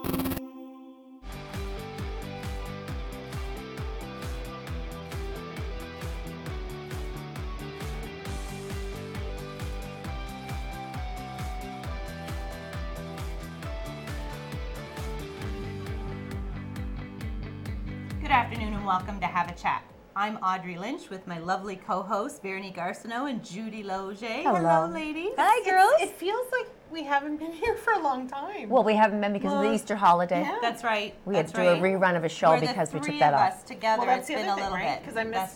Good afternoon and welcome to Have a Chat. I'm Audrey Lynch with my lovely co-hosts Veronique Arsenault and Judy Loge. Hello, ladies. Hi, girls. It feels like we haven't been here for a long time. Well, we haven't been because of the Easter holiday. Yeah. That's right. We had to do a rerun of a show because we took that off. We're the three of us together. Well, that's it's the been other a little thing, right? bit.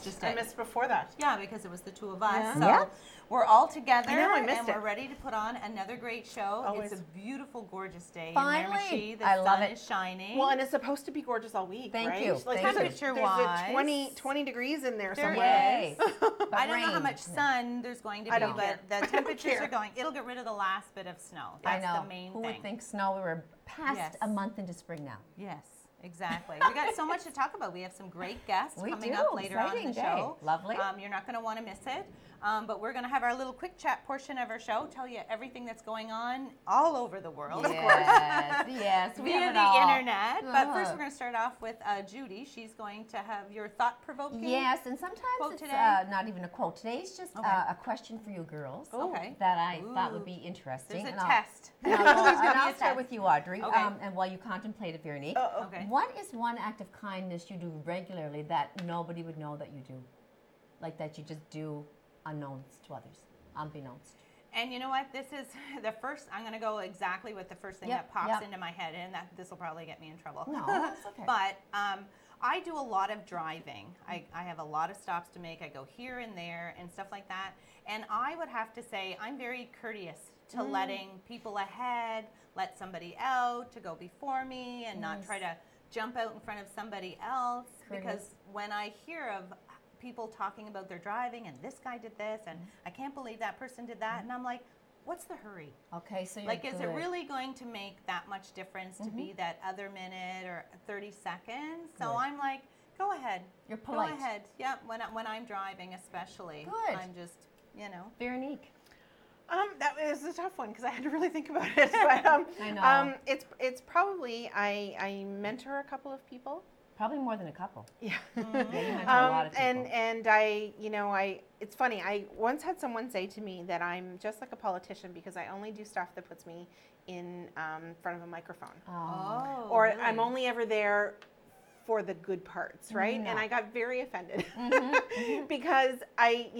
Because I missed before that. Yeah, because it was the two of us. Yeah. So Yeah. we're all together I know, I missed and it. we're ready to put on another great show. Always. It's a beautiful, gorgeous day Finally. in Miramichi. The I sun love it. is shining. Well, and it's supposed to be gorgeous all week, Thank right? you. Like Thank you. there's a Temperature-wise. 20 degrees in there There somewhere. is. But I don't know how rain. much sun there's going to be, I don't but care. the I don't temperatures care. are going. It'll get rid of the last bit of snow. I That's know. the main Who thing. would think snow? We were past Yes. a month into spring now. Yes, exactly. We got so much to talk about. We have some great guests We coming do. up later on in Exciting the day. show. Lovely. You're not going to want to miss it. But we're going to have our little quick chat portion of our show, tell you everything that's going on all over the world, of course. Yes, we Via have it the all. internet. But first, we're going to start off with Judy. She's going to have your thought-provoking. Yes, and sometimes quote it's today? not even a quote. Today's just Okay. A question for you girls Okay. that I thought Ooh. would be interesting. There's a And test. And I'll, There's gonna and be I'll a start test. with you, Audrey. Okay. And while you contemplate it, Veronique, Okay. what is one act of kindness you do regularly that nobody would know that you do? Like that you just do unknowns to others, unbeknownst. And you know what? This is the first. I'm going to go exactly with the first thing Yep, that pops yep. into my head, and that this will probably get me in trouble. No, that's okay. But I do a lot of driving. I have a lot of stops to make. I go here and there and stuff like that. And I would have to say I'm very courteous to letting people ahead, let somebody out to go before me, and not try to jump out in front of somebody else. Courteous. Because when I hear of people talking about their driving and this guy did this and I can't believe that person did that, and I'm like, what's the hurry? Okay, so you're Like, is it good. really going to make that much difference to be that other minute or 30 seconds? So Good. I'm like, go ahead. You're polite. Go ahead. Yeah, when I'm driving especially. Good. I'm just, Veronique. That was a tough one because I had to really think about it. But I know. it's probably I mentor a couple of people. Probably more than a couple. Yeah. Yeah, you mentor a lot of people. And it's funny. I once had someone say to me that I'm just like a politician because I only do stuff that puts me in front of a microphone, or really? I'm only ever there for the good parts, right? No. And I got very offended because I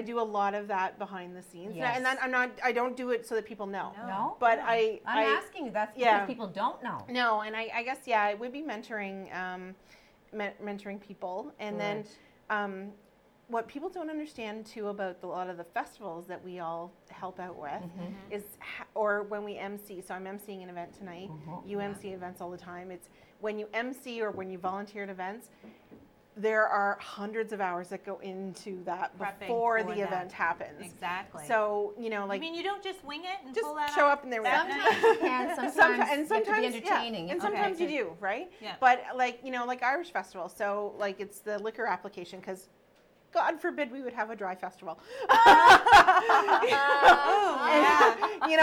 do a lot of that behind the scenes, Yes. and then I don't do it so that people know. No? But No. I'm asking you. That's yeah. because people don't know. No, and I guess it would be mentoring, mentoring people, and Good. then what people don't understand too about a lot of the festivals that we all help out with is, or when we MC. So I'm emceeing an event tonight. You MC events all the time. It's when you MC or when you volunteer at events. There are hundreds of hours that go into that Prepping before for the that. event happens. Exactly. So I mean, you don't just wing it and just pull that show out up and there. Sometimes you can. Sometimes, and you sometimes have to be entertaining. yeah. And sometimes you do, right? Yeah. But like Irish festival. So like it's the liquor application because, God forbid, we would have a dry festival.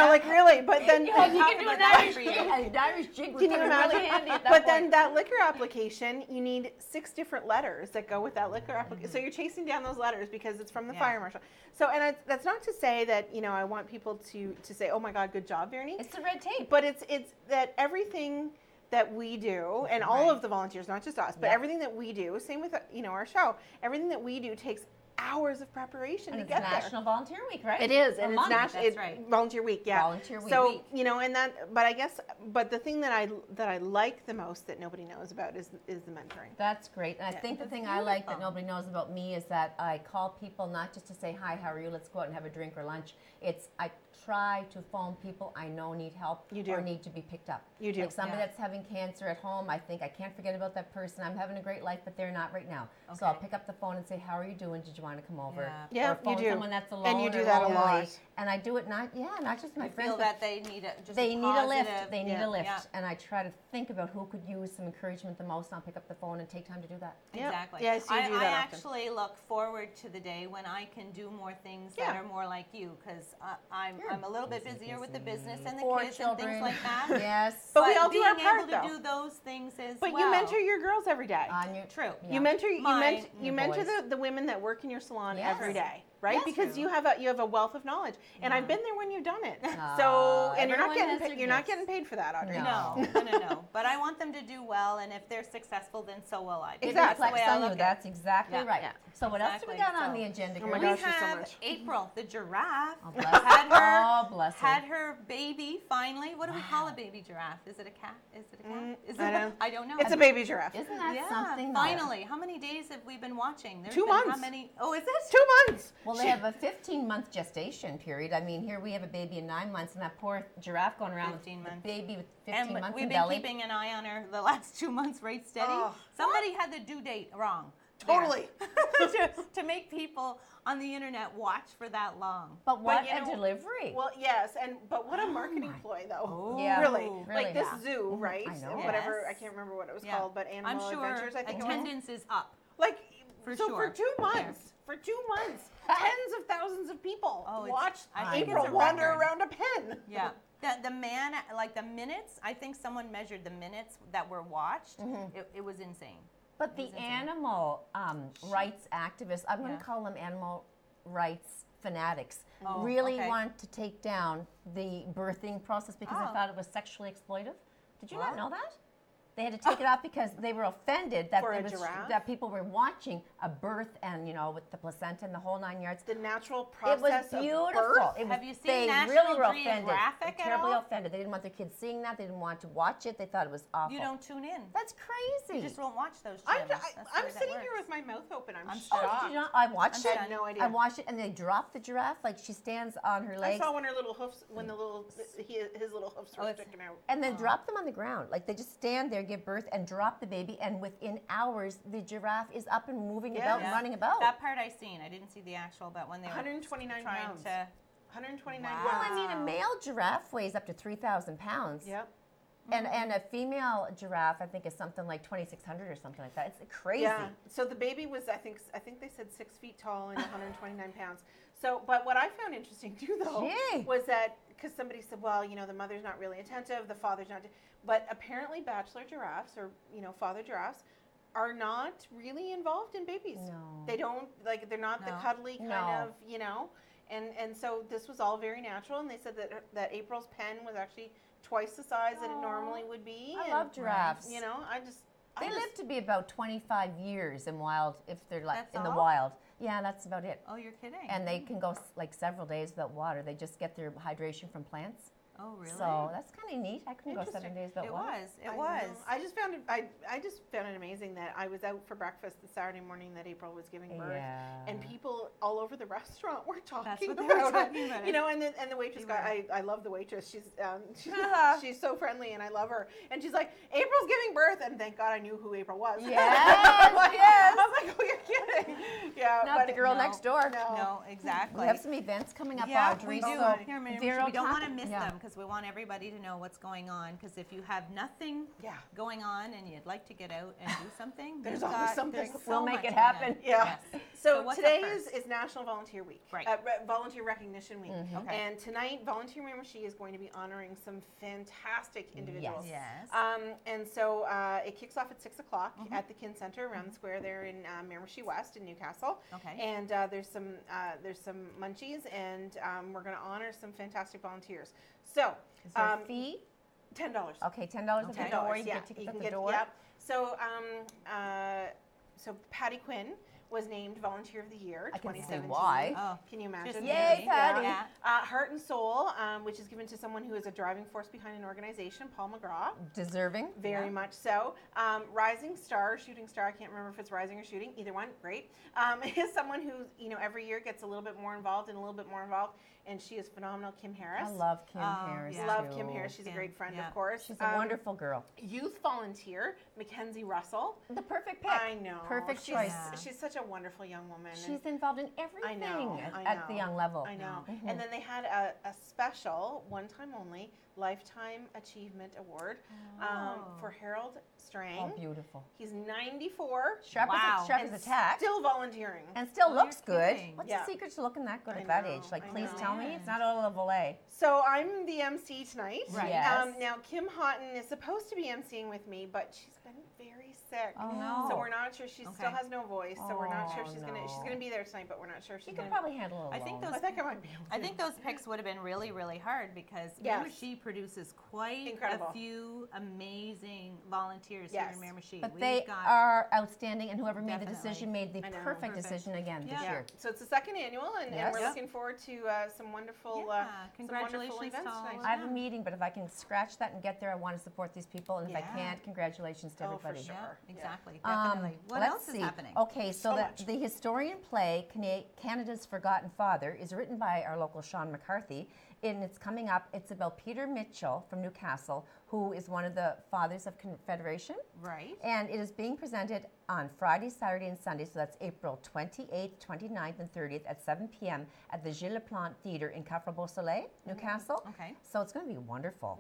Like really. But then You can do about an that Irish for you. jig. An Irish jig would can you come in really imagine? handy at that But point. then that liquor application, you need 6 different letters that go with that liquor application. So you're chasing down those letters because it's from the fire marshal. So that's not to say that I want people to say, oh my God, good job, Veronique. It's the red tape. But it's that everything that we do, and all of the volunteers, not just us, but everything that we do, same with our show, everything that we do takes hours of preparation And to it's get there. National Volunteer Week, right? It is, A and month. it's national. That's right. Volunteer Week, yeah. Volunteer Week. So and that, but I guess, but the thing that I like the most that nobody knows about is the mentoring. That's great. And I think the That's thing I like that beautiful. nobody knows about me is that I call people not just to say, hi, how are you? Let's go out and have a drink or lunch. It's I try to phone people I know need help You do. or need to be picked up. You do. Like somebody Yeah. that's having cancer at home, I think I can't forget about that person. I'm having a great life, but they're not right now. So I'll Okay. pick up the phone and say, how are you doing? Did you want to come over? Yeah. Yeah, or phone you do. someone that's alone And you do or that a lonely. lot. And I do it not just my I friends. feel but that they need a they need a lift. positive- They need a lift. Yeah. And I try to think about who could use some encouragement the most, and I'll pick up the phone and take time to do that. Yep. Exactly. Yeah, I see you do that I often. actually look forward to the day when I can do more things that Yeah. are more like you, because I'm a little bit busier with the business and the 4 kids children. and things like that. Yes. But we all do being our part, able though. to do those things as But well. you mentor your girls every day. True. Yeah. You mentor Mine, you the mentor boys. the women that work in your salon Yes. every day, right? Yes. Because True. you have a wealth of knowledge, and I've been there when you've done it. Ah, So and you're not everyone getting has their you're not gifts. getting paid for that, Audrey. No. No. But I want them to do well, and if they're successful, then so will I. It Exactly. That's the way reflects I on look you. at That's exactly Yeah. right. Yeah. So what else do we got Exactly. on the So- agenda? Oh my We girls? gosh, there's so have much. April, the giraffe, Oh, bless had her Oh, bless her. had her baby finally. What do we call a baby giraffe? Is it a cat? Is it a cat? Is I it? don't- I don't know. It's a baby giraffe. Isn't that Yeah, something? though? finally. How many days have we been watching? There's 2 been How months. many? Oh, is it? 2 months. Well, they have a 15-month gestation period. I mean, here we have a baby in 9 months, and that poor giraffe going around 15 with the months. baby with 15 And months we've in been belly. keeping an eye on her the last 2 months right steady. Oh, Somebody had the due date wrong. there. Totally. to make people on the internet watch for that long. But what you a know- delivery! Well, yes, but what a marketing ploy, though. Oh, Yeah. Really, Really, like this yeah. zoo, right? I know. Whatever, Yes. I can't remember what it was Yeah. called, but I'm Animal sure Adventures, I think it was. attendance is up. Like, For so sure. for 2 months, tens of thousands of people Oh, it's- watched I think April it's a wander record. around a pen. Yeah. The man, like the minutes, I think someone measured the minutes that were watched. It was insane. But the animal rights activists, I'm going Yeah. to call them animal rights fanatics, Oh, really okay. want to take down the birthing process because Oh. they thought it was sexually exploitive. Did you What? not know that? They had to take it off because they were offended that For there a was giraffe? that people were watching a birth and with the placenta and the whole 9 yards. The natural It was process beautiful. of birth. It was, Have you seen they National really were offended. Geographic They at were terribly all? offended. They didn't want their kids seeing that. They didn't want to watch it. They thought it was awful. You don't tune in. That's crazy. You just won't watch those I'm, channels. That's the I'm way that sitting here works. with my mouth open. I'm I'm shocked. Oh, did you not? I watched I it. had no idea. I watched it, and they dropped the giraffe. Like she stands on her I legs, saw when her little hoofs, when the little his little hoofs were it's- sticking out. and then drop them on the ground. Like they just stand there, give birth, and drop the baby. And within hours, the giraffe is up and moving Yeah. about, Yeah. and running about. That part I seen. I didn't see the actual, but when they were 129 trying pounds. to. 129 Wow. Well, pounds. I mean, a male giraffe weighs up to 3,000 pounds. Yep. And a female giraffe, I think, is something like 2,600 or something like that. It's crazy. Yeah. So the baby was, I think they said 6 feet tall and 129 pounds. So, but what I found interesting too, though, Gee. was that because somebody said, well, the mother's not really attentive, the father's not, but apparently bachelor giraffes or father giraffes are not really involved in babies. No. They don't they're not the No. cuddly kind No. of, and so this was all very natural. And they said that April's pen was actually twice the size that it Aw. normally would be. I and, love giraffes. I They live to be about 25 years in wild, if they're like That's in the all? wild. Yeah, that's about it. Oh, you're kidding. And they can go like several days without water. They just get their hydration from plants. Oh, really? So that's kind of neat. I couldn't go 7 Interesting. days without it water. was. It I was. know. I just found it. I just found it amazing that I was out for breakfast the Saturday morning that April was giving birth, Yeah. and people all over the restaurant were talking what they about were talking it. about it. And the waitress They guy. were. I love the waitress. She's so friendly, and I love her. And she's like, April's giving birth, and thank God I knew who April was. Yes, I'm like, yes. I'm like, oh, you're kidding. Yeah, Not but the girl no. next door. No, exactly. We have some events coming up, Yeah, Audrey. we do. So Here, Mary, zero we don't want to topic- miss yeah. them because we want everybody to know what's going on. Because if you have nothing Yeah. going on and you'd like to get out and do something, There's we've always got- something. there's We'll so make much it on happen. that. Yeah. Yes. So what's up today first? is National Volunteer Week, Right. Volunteer Recognition Week, Okay. and tonight Volunteer Miramichi is going to be honoring some fantastic individuals. Yes. And so it kicks off at 6 o'clock at the Kin Center around the square there in Miramichi West in Newcastle. Okay. And there's some munchies, and we're going to honor some fantastic volunteers. So Is there a fee? $10. Okay, $10 at the Okay. door. You yeah, get tickets you at can the get door. Yep. So Patty Quinn was named Volunteer of the Year I can see 2017. why. Oh, Can you imagine? just Yay, maybe. Patty. Yeah. Heart and Soul, which is given to someone who is a driving force behind an organization, Paul McGraw. Deserving. Very Yeah. much so. Rising Star, Shooting Star, I can't remember if it's rising or shooting, either one, great. Is someone who, every year gets a little bit more involved and a little bit more involved. and she is phenomenal. Kim Harris. I love Kim Harris. yeah. Love too. Kim Harris. She's a great friend, Yeah. of course. She's a wonderful girl. Youth volunteer, Mackenzie Russell. The perfect pick. I know. Perfect she's, choice. She's such a wonderful young woman. She's involved in everything I at the know. young level. I know. Mm-hmm. And then they had a special, one time only, Lifetime Achievement Award for Harold Strang. Oh, beautiful. He's 94. Sharp Wow. as a tack. Still volunteering. And still Oh, looks you're good. kidding. What's Yeah. the secret to looking that good I at that know, age? Like, I please know. tell me. It's not all of a So I'm the MC tonight. Right. Yes. Now Kim Houghton is supposed to be MCing with me, but she's been very sick. Oh, no. So we're not sure. She still Okay. has no voice. So we're not sure if Oh, she's no. gonna be there tonight, but we're not sure if She she's could gonna. probably handle it alone. I think I those think I might be able to. I think those picks would have been really, really hard because Yes. Miramichi produces quite Incredible. a few amazing volunteers Yes. here in Miramichi. But We've they got, are outstanding, and whoever made the Definitely. decision made the I know. perfect Perfect. decision again this Yeah. Yeah. year. So it's the second annual, and Yes. we're Yep. looking forward to some wonderful, Congratulations events to all tonight. of I have a Yeah. meeting, but if I can scratch that and get there, I want to support these people. And if I Yeah. can't, congratulations to Oh, for everybody. sure. yeah, Yeah. exactly, Um, definitely. What let's else see. is happening? Okay, so So the, much. the historian play, Canada's Forgotten Father, is written by our local Sean McCarthy, and it's coming up. It's about Peter Mitchell from Newcastle, who is one of the fathers of Confederation. Right. And it is being presented on Friday, Saturday, and Sunday, so that's April 28th, 29th, and 30th at 7 p.m. at the Gilles Plante Theatre in Carrefour-Beausoleil, Newcastle. Okay. So it's going to be wonderful.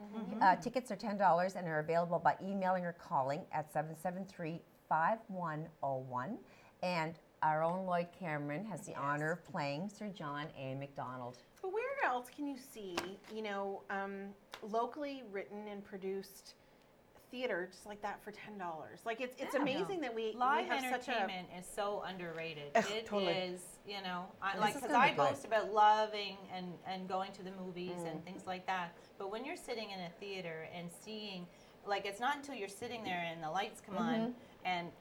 Tickets are $10 and are available by emailing or calling at 773-5101. And our own Lloyd Cameron has the honor of playing Sir John A. Macdonald. But where else can you see, locally written and produced theater just like that for $10? Like it's Yeah. amazing that we Live have such a entertainment is so underrated. Ugh, It totally. is, This like is because gonna I be good. boast about loving and going to the movies and things like that. But when you're sitting in a theater and seeing, like, it's not until you're sitting there and the lights come on and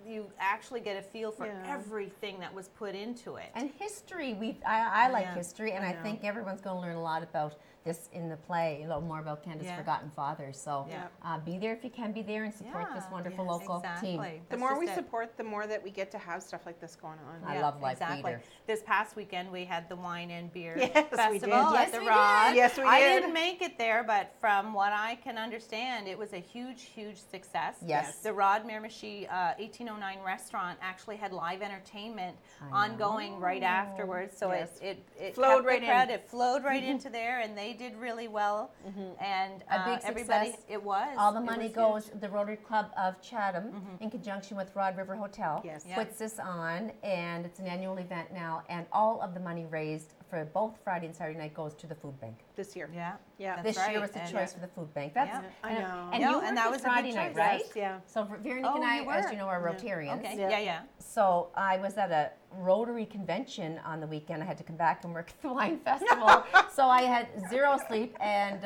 you actually get a feel for Yeah. everything that was put into it. And history, I like Yeah, history, and I know. think everyone's going to learn a lot about this in the play, a little more about Canada's Yeah. Forgotten Fathers. So Yeah. be there if you can be there and support this Yeah. wonderful Yes. local Exactly. team. the That's more just we it. support, the more that we get to have stuff like this going on. I love live exactly. theater. This past weekend we had the Wine and Beer Yes, we did. Festival Yes, at the we Rod. did. Yes, we I did. didn't make it there, but from what I can understand, it was a huge, huge success. Yes. The Rod Miramichi 1809 restaurant actually had live entertainment I ongoing right afterwards, so Yes. it Flowed kept the right in. crowd. It flowed right into there, and they did really well. And A big everybody, success. it was. All the It money was goes huge. to the Rotary Club of Chatham in conjunction with Rod River Hotel. Yes. Yeah. Puts this on, and it's an annual event now, and all of the money raised for both Friday and Saturday night goes to the food bank. This year. Yeah. Yeah. That's This right. year was the And- choice for the food bank. That's Yeah. I know. And Yeah, you and were that for was a Friday good night, choice. right? Yes, yeah. So Veronica Oh, and I, you as were. you know, are Yeah. Rotarians. Okay. Yeah. Yeah. So I was at a Rotary convention on the weekend. I had to come back and work at the wine festival. So I had zero sleep, and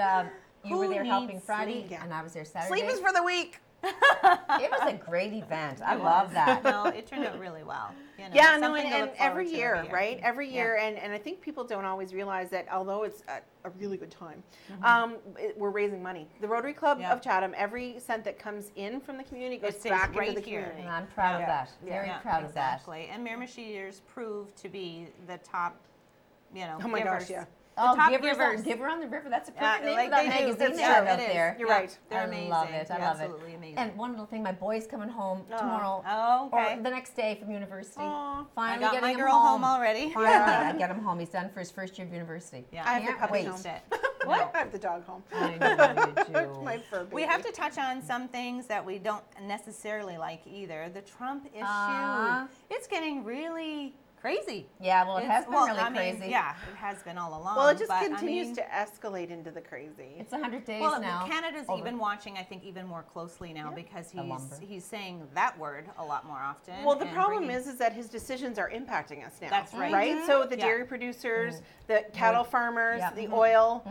you were Who there helping needs Friday, sleep? and I was there Saturday. Sleep is for the weak. It was a great event. I It love was. that. No, it turned out really well. Yeah, no, something to and look forward every to year, right? Every Yeah. year, and I think people don't always realize that although it's a really good time, we're raising money. The Rotary Club Yeah. of Chatham, every cent that comes in from the community goes It stays back right into the here. community. And I'm proud Yeah. of that. Yeah. Very Yeah, proud of that. exactly. And Miramichiers proved to be the top, Oh my givers. gosh, yeah. Oh, top Giver givers. on the River. That's a Yeah, perfect name like for that they do. magazine That's they true. have out It is. there. You're Yeah, right. They're I amazing. love it. I They're love it. absolutely amazing. And one little thing, my boy's coming home Oh. tomorrow Oh, okay. or the next day from university. Aw. I Finally got getting my him girl home already. Finally, I get him home. He's done for his first year of university. Yeah. I have the Can't puppy wait. home. It. What? I have the dog home. I know you do. My fur baby. We have to touch on some things that we don't necessarily like either. The Trump issue. It's getting really crazy. Yeah, well, it has been really I mean, crazy. yeah, it has been all along. Well, it just but, continues I mean, to escalate into the crazy. It's 100 days Well, now. Canada's over. even watching, I think, even more closely now because lumber. he's saying that word a lot more often. Well, the and problem bringing- is that his decisions are impacting us now. That's right. Right? So the Yeah. dairy producers, the cattle farmers, Yeah. the oil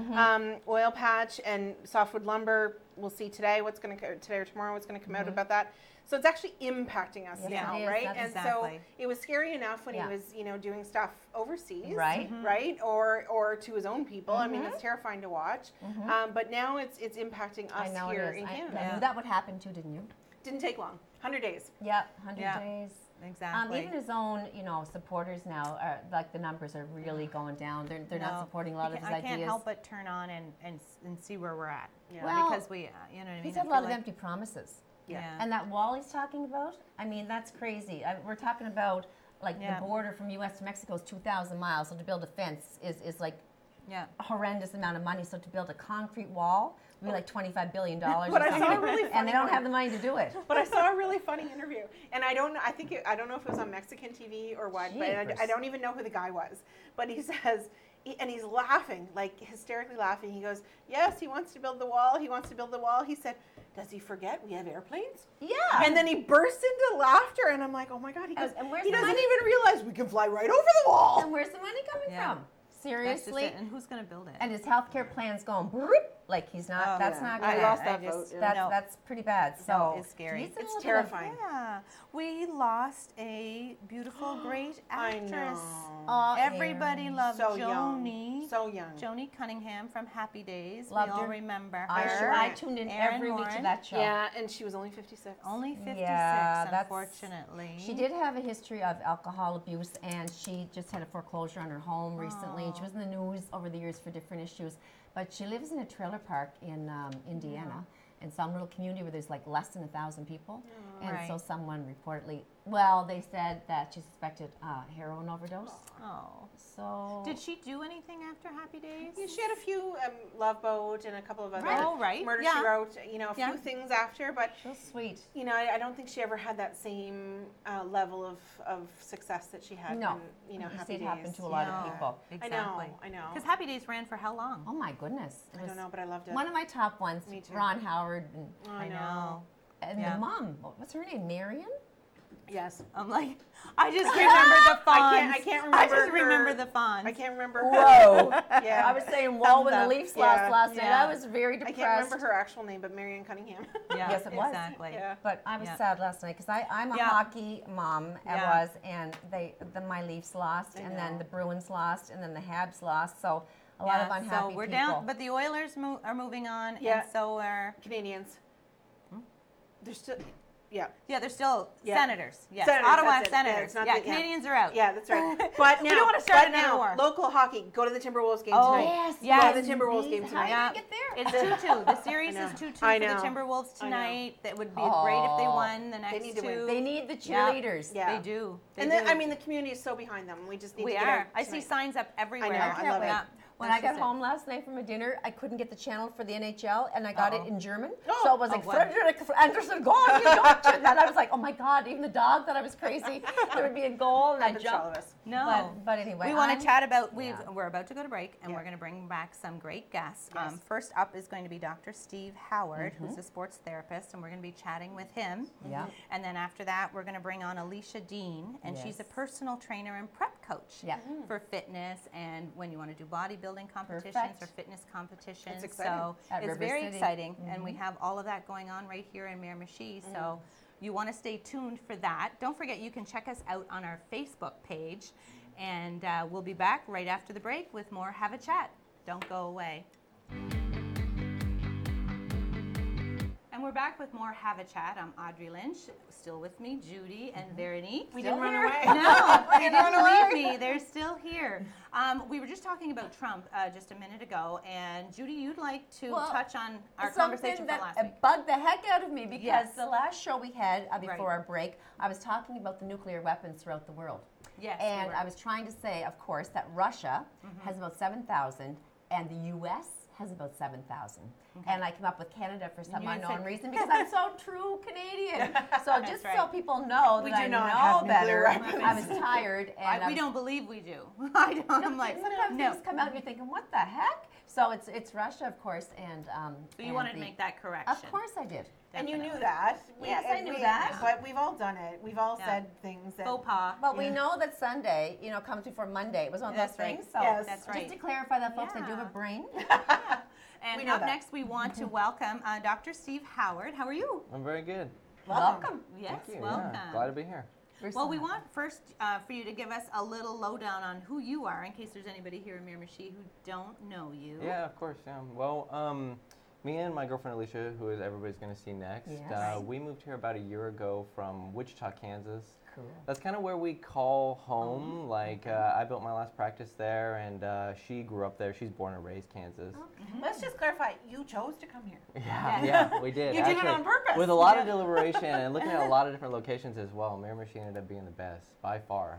patch, and softwood lumber. We'll see today today or tomorrow what's going to come out about that. So it's actually impacting us Yes, now, it is. right? That's And exactly. so it was scary enough when Yeah. he was, doing stuff overseas, Right. Right, or to his own people. I mean, it's terrifying to watch. But now it's impacting I us know here it is. in I Canada. knew that would happen too, didn't you? Didn't take long. 100 days. Yep, 100 Yeah. days. exactly. Even his own, supporters now are like the numbers are really going down. They're not supporting a lot of his ideas. I can't help but turn on and see where we're at. Yeah. Well, because we, you know what I mean. He's had a lot of empty promises. Yeah. And that wall he's talking about, I mean, that's crazy. We're talking about like the border from U.S. to Mexico is 2,000 miles. So to build a fence is like a horrendous amount of money. So to build a concrete wall would be like $25 billion. But I saw a really funny and they don't one. have the money to do it. But I saw a really funny interview, and I don't know if it was on Mexican TV or what, but I don't even know who the guy was. But he says, and he's laughing, like hysterically laughing. He goes, "Yes, he wants to build the wall. He wants to build the wall." He said, "Does he forget we have airplanes?" Yeah. And then he bursts into laughter, and I'm like, "Oh my God!" He goes, And where's "He the doesn't money? even realize we can fly right over the wall." And where's the money coming from? That's just Seriously? it. And who's going to build it? And his healthcare plan's going, like he's not, Oh, that's not good. I lost that I just- vote. Yeah. That's pretty bad. So No, it's scary. he's a It's little bit of- terrifying. Yeah, we lost a beautiful, great I actress. know. Oh, Everybody Erin. loved So young. Joni. So young. Joni Cunningham from Happy Days. Loved we all her. remember her. I tuned in Erin every week to Moran. that show. Yeah, and she was only 56. Only 56, Yeah, that's- unfortunately. She did have a history of alcohol abuse, and she just had a foreclosure on her home recently. And she was in the news over the years for different issues. But she lives in a trailer park in Indiana, in some little community where there's like less than 1,000 people. And so Right. someone reportedly, well, they said that she suspected heroin overdose. Oh. So Did she do anything after Happy Days? Yeah, she had a few Love Boat and a couple of other Oh, right. Murder Yeah. She Wrote, a Yeah. few things after, but so sweet. I don't think she ever had that same level of success that she had No. in, You Happy see it Days. happen to a lot of No. people. Exactly. I know. Because Happy Days ran for how long? Oh my goodness. It I was don't know, but I loved it. one of my top ones, Me too. Ron Howard and, I know. Yeah. the mom. What's her name? Marion? Yes. I'm like, I just remember the fonts. I can't I remember just remember her- the fonts. I can't remember. Whoa. Yeah. I was saying whoa when the up. Leafs Yeah. lost last night. Yeah. I was very I depressed. can't remember her actual name, but Marion Cunningham. Yeah, Yes, it was. exactly. Yeah. But I was Yeah. sad last night because I'm a Yeah. hockey mom. I Yeah. was, and my Leafs lost, I and then know. the Bruins lost, and then the Habs lost. So a lot of Yeah, unhappy so we're people. down, but the Oilers are moving on, Yeah. and so are Canadians. They're still, they're still Yeah. Senators. Yes, Senators, Ottawa that's it. Yeah, Senators. it's not Yeah, the- yeah. Canadians are out. yeah, that's right. But now, don't wanna start but another now, war. local hockey. Go to the Timberwolves game Oh, tonight. yes, Go yes. to the Timberwolves game How tonight. did Yeah. you get there? It's 2-2. The series I is know. 2-2 I for the know. Timberwolves I know. tonight. That would be Oh. great if they won the next need to two. win. They need the Yeah. cheerleaders. Yeah. They do. They And do. then, I mean, the community is so behind them. We just need we to get are. out I see tonight. signs up everywhere. I love it. Yeah. When That's I got just it. home last night from a dinner, I couldn't get the channel for the NHL, and I got Uh-oh. it in German. Oh. So it was like, what? Frederick Anderson, goal, you don't do that. I was like, oh my God, even the dog thought I was crazy. There would be a goal, and I Happens to all of jumped. us. No. But anyway, We want I'm- to chat about, yeah. we're about to go to break, and Yeah. we're going to bring back some great guests. Yes. First up is going to be Dr. Steve Howard, Mm-hmm. who's a sports therapist, and we're going to be chatting with him. Yeah. And then after that, we're going to bring on Alicia Dean, and she's a Yes. personal trainer and prep coach Yeah. for fitness and when you want to do bodybuilding competitions Perfect. or fitness competitions. That's exciting. So At it's River very City. exciting, and we have all of that going on right here in Miramichi. So you want to stay tuned for that. Don't forget, you can check us out on our Facebook page, and we'll be back right after the break with more Have a Chat. Don't go away. And we're back with more Have a Chat. I'm Audrey Lynch. Still with me, Judy and Veronique. We Still didn't run here. away. No, they didn't run away. leave me. They're still here. We were just talking about Trump just a minute ago, and Judy, you'd like to Well, touch on our Something conversation that from last week. bugged the heck out of me because Yes. the last show we had before Right. our break, I was talking about the nuclear weapons throughout the world. Yes, And we were. I was trying to say, of course, that Russia has about 7,000 and the U.S. has about 7,000. And I came up with Canada for some you had unknown said- reason because I'm so true Canadian. So just right. so people know We that do I not know have nuclear better, weapons. I was tired. And we don't believe we do. I don't. I'm like, sometimes no. things come out and you're thinking, what the heck? So it's Russia, of course, and So you and wanted to the- make that correction. Of course I did. And you knew Definitely. that. Yes, I knew that. But we've all done it. We've all Yeah. said things that. Faux pas. But we know that Sunday, comes before Monday. It was one of That's those right. things. So Yes. That's right. just to clarify that, folks, I do have Yeah. a brain. And We know up that. next, we want to welcome Dr. Steve Howard. How are you? I'm very good. Welcome. Yes, Thank you. welcome. Yeah, glad to be here. We're Well, so we happy. want first for you to give us a little lowdown on who you are, in case there's anybody here in Miramichi who don't know you. Yeah, of course. Yeah. Well, me and my girlfriend Alicia, who is everybody's going to see next, Yes. we moved here about a year ago from Wichita, Kansas. Cool. That's kind of where we call home. Like I built my last practice there, and she grew up there. She's born and raised Kansas. Let's just clarify. You chose to come here. Yeah, we did. You did it on purpose. With a lot of deliberation and looking at a lot of different locations as well. Miramichi ended up being the best by far,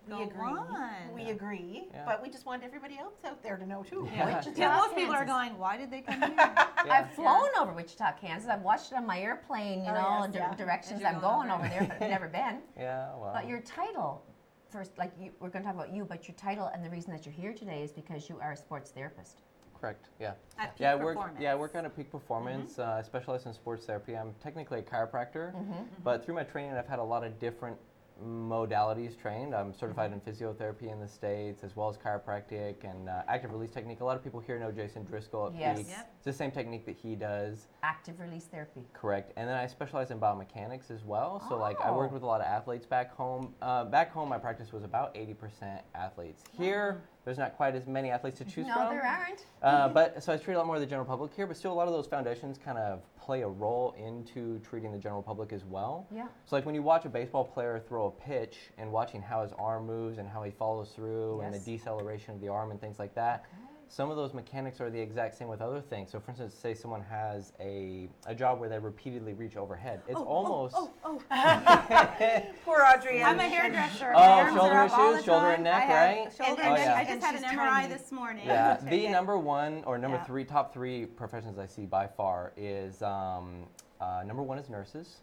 100%. We agree. on. We agree. Yeah. But we just want everybody else out there to know too. Yeah. Wichita, Yeah, most people are Kansas. going, why did they come here? I've flown over Wichita, Kansas. I've watched it on my airplane, you know, yes, yeah. directions You're I'm going going over over there, but I've never been. Yeah, well. But your title, first, like we're going to talk about you, but your title and the reason that you're here today is because you are a sports therapist. Correct. Yeah. At peak Yeah, I work. performance. Yeah, I work on a peak performance. I specialize in sports therapy. I'm technically a chiropractor, but through my training, I've had a lot of different modalities trained. I'm certified in physiotherapy in the States, as well as chiropractic and active release technique. A lot of people here know Jason Driscoll at Yes. Peak. Yep. It's the same technique that he does. Active release therapy. Correct. And then I specialize in biomechanics as well. So like I Oh. worked with a lot of athletes back home. Back home, my practice was about 80% athletes. Here, there's not quite as many athletes to choose No, from. there aren't. But so I treat a lot more of the general public here, but still a lot of those foundations kind of play a role into treating the general public as well. Yeah. So like when you watch a baseball player throw a pitch and watching how his arm moves and how he follows through and the Yes. deceleration of the arm and things like that, some of those mechanics are the exact same with other things. So for instance, say someone has a job where they repeatedly reach overhead. It's almost... Poor Audrey. I'm a hairdresser. Oh, My arms shoulder are up all the issues, shoulder time. and neck, I have right? Shoulder And- and oh, neck. yeah. I just had an And she's MRI tiny. this morning. Yeah, the number one or number Yeah. three, top three professions I see by far is number one is nurses,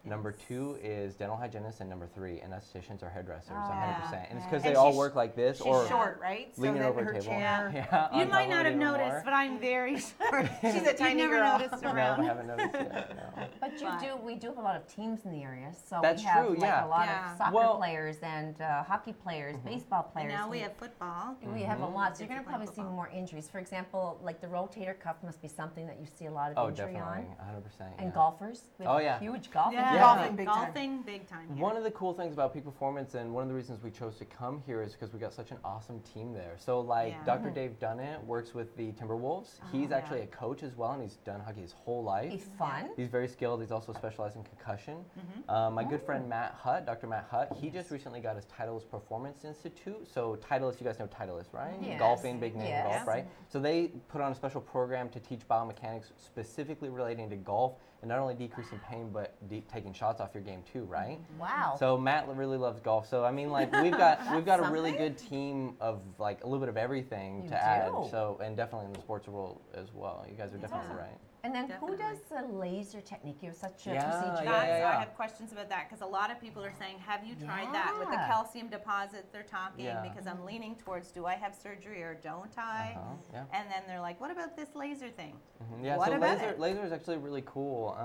number two is dental hygienists, and number three anestheticians or hairdressers, 100%. And it's because And they all she's- work like this She's or short, right? So leaning then over her a table. chair. Yeah, You on might top not of it have even noticed, more. but I'm very short. She's a tiny You've never girl. noticed No, I around. haven't noticed yet. No. But we do have a lot of teams in the area. So That's we have true, like yeah. a lot Yeah. of soccer Well- players and hockey players, baseball And players. now we have football. We have a lot, so you're Kids going are to probably playing see football. more injuries. For example, like the rotator cuff must be something that you see a lot of Oh, injury definitely, on. 100%. And yeah. golfers. We have Oh, a yeah. huge golfing. Yeah, team. Golfing big time. golfing big time. Here. One of the cool things about Peak Performance and one of the reasons we chose to come here is because we got such an awesome team there. So like Yeah. Dr. Dave Dunnett works with the Timberwolves. He's actually a coach as well, and he's done hockey his whole life. It's fun. He's very skilled. He's also specialized in concussion. My good friend Matt Hutt, Dr. Matt Hutt, he just recently got his Titleist Performance Institute. So Titleist, you guys know Titleist, right? Yes. Golfing, big name in Yes. golf, right? So they put on a special program to teach biomechanics specifically relating to golf and not only decreasing pain, but taking shots off your game too, right? Wow. So Matt really loves golf. So I mean, like we've got a really something. good team of like a little bit of everything You to add. do. So and definitely in the sports world as well. You guys are definitely awesome. right. and then Definitely. who does the laser technique? You have such a Yeah, procedure. That's, yeah. I have questions about that because a lot of people are saying, have you tried that with the Yeah. calcium deposits? They're talking Yeah. because I'm leaning towards, do I have surgery or don't I? Yeah. And then they're like, what about this laser thing? Yeah, What so about laser, it? laser is actually really cool.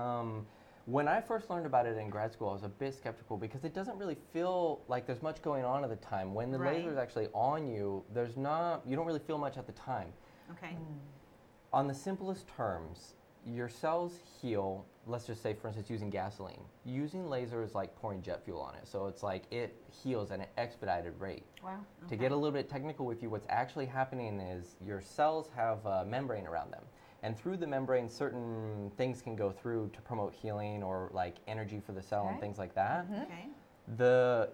When I first learned about it in grad school, I was a bit skeptical because it doesn't really feel like there's much going on at the time. When the Right. laser is actually on you, you don't really feel much at the time. Okay. On the simplest terms, your cells heal, let's just say, for instance, using gasoline. Using laser is like pouring jet fuel on it. So it's like it heals at an expedited rate. Wow. To get a little bit technical with you, what's actually happening is your cells have a membrane around them. And through the membrane, certain things can go through to promote healing or like energy for the cell and Okay. things like that. Okay. The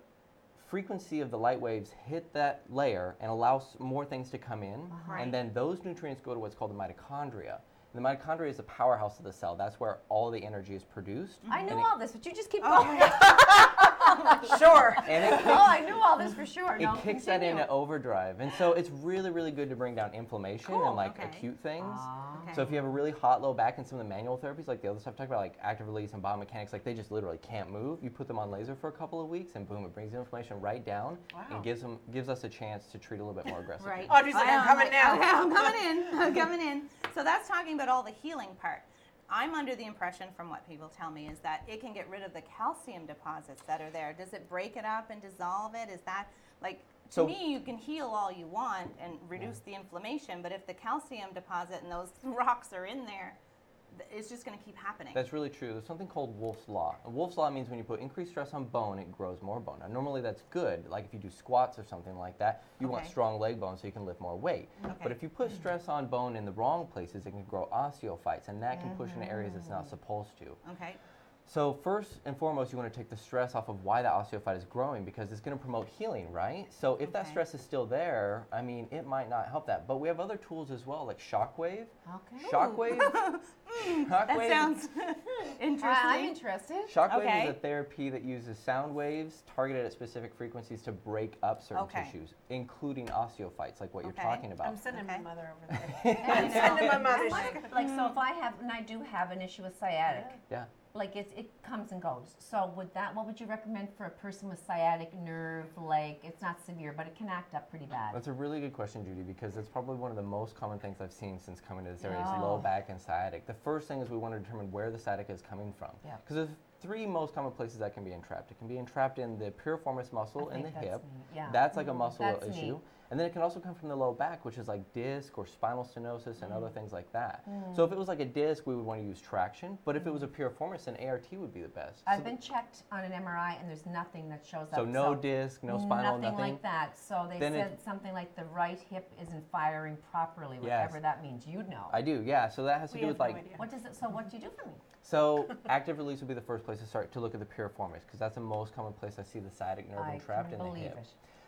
frequency of the light waves hit that layer and allows more things to come in. Right. And then those nutrients go to what's called the mitochondria. And the mitochondria is the powerhouse of the cell. That's where all the energy is produced. I knew And it- all this, but you just keep Oh, going. Sure. And it Oh, I knew all this for sure. It No, kicks that continue. into overdrive. And so it's really, really good to bring down inflammation Cool, and like okay. acute things. Okay. So if you have a really hot low back and some of the manual therapies, like the other stuff I talked about, like active release and biomechanics, like they just literally can't move. You put them on laser for a couple of weeks and boom, it brings the inflammation right down and gives us a chance to treat a little bit more aggressively. Right. Audrey's like, I'm coming now. Okay, I'm coming in. I'm coming in. So that's talking about all the healing part. I'm under the impression from what people tell me is that it can get rid of the calcium deposits that are there. Does it break it up and dissolve it? Is that like, to So- me, you can heal all you want and reduce the inflammation, but if the calcium deposit and those rocks are in there, it's just going to keep happening. That's really true. There's something called Wolff's Law. And Wolff's Law means when you put increased stress on bone, it grows more bone. Now, normally that's good. Like if you do squats or something like that, you want Okay. strong leg bones so you can lift more weight. Okay. But if you put stress on bone in the wrong places, it can grow osteophytes, and that can push into areas it's not supposed to. Okay. So first and foremost, you want to take the stress off of why the osteophyte is growing because it's going to promote healing, right? So if that stress is still there, I mean, it might not help that. But we have other tools as well, like shockwave. Okay. Shockwave. That sounds interesting. I'm interested. Shockwave is a therapy that uses sound waves targeted at specific frequencies to break up certain tissues, including osteophytes, like what you're talking about. I'm sending my mother over there. I'm sending my mother. Like, so if I have, and I do have an issue with sciatic. Yeah. Like it comes and goes. So what would you recommend for a person with sciatic nerve? Like it's not severe, but it can act up pretty bad. That's a really good question, Judy, because it's probably one of the most common things I've seen since coming to this area is low back and sciatic. The first thing is we want to determine where the sciatic is coming from. Because there's three most common places that can be entrapped. It can be entrapped in the piriformis muscle in the hip. That's like a muscle issue. Neat. And then it can also come from the low back, which is like disc or spinal stenosis and other things like that. So if it was like a disc, we would want to use traction. But if it was a piriformis, then ART would be the best. I've been checked on an MRI, and there's nothing that shows up. So no disc, no spinal, nothing like that. So they said something like the right hip isn't firing properly, whatever that means. You'd know. I do, yeah. So that has to do with like. What does it? So what do you do for me? So active release would be the first place to start to look at the piriformis because that's the most common place I see the sciatic nerve entrapped in the hip.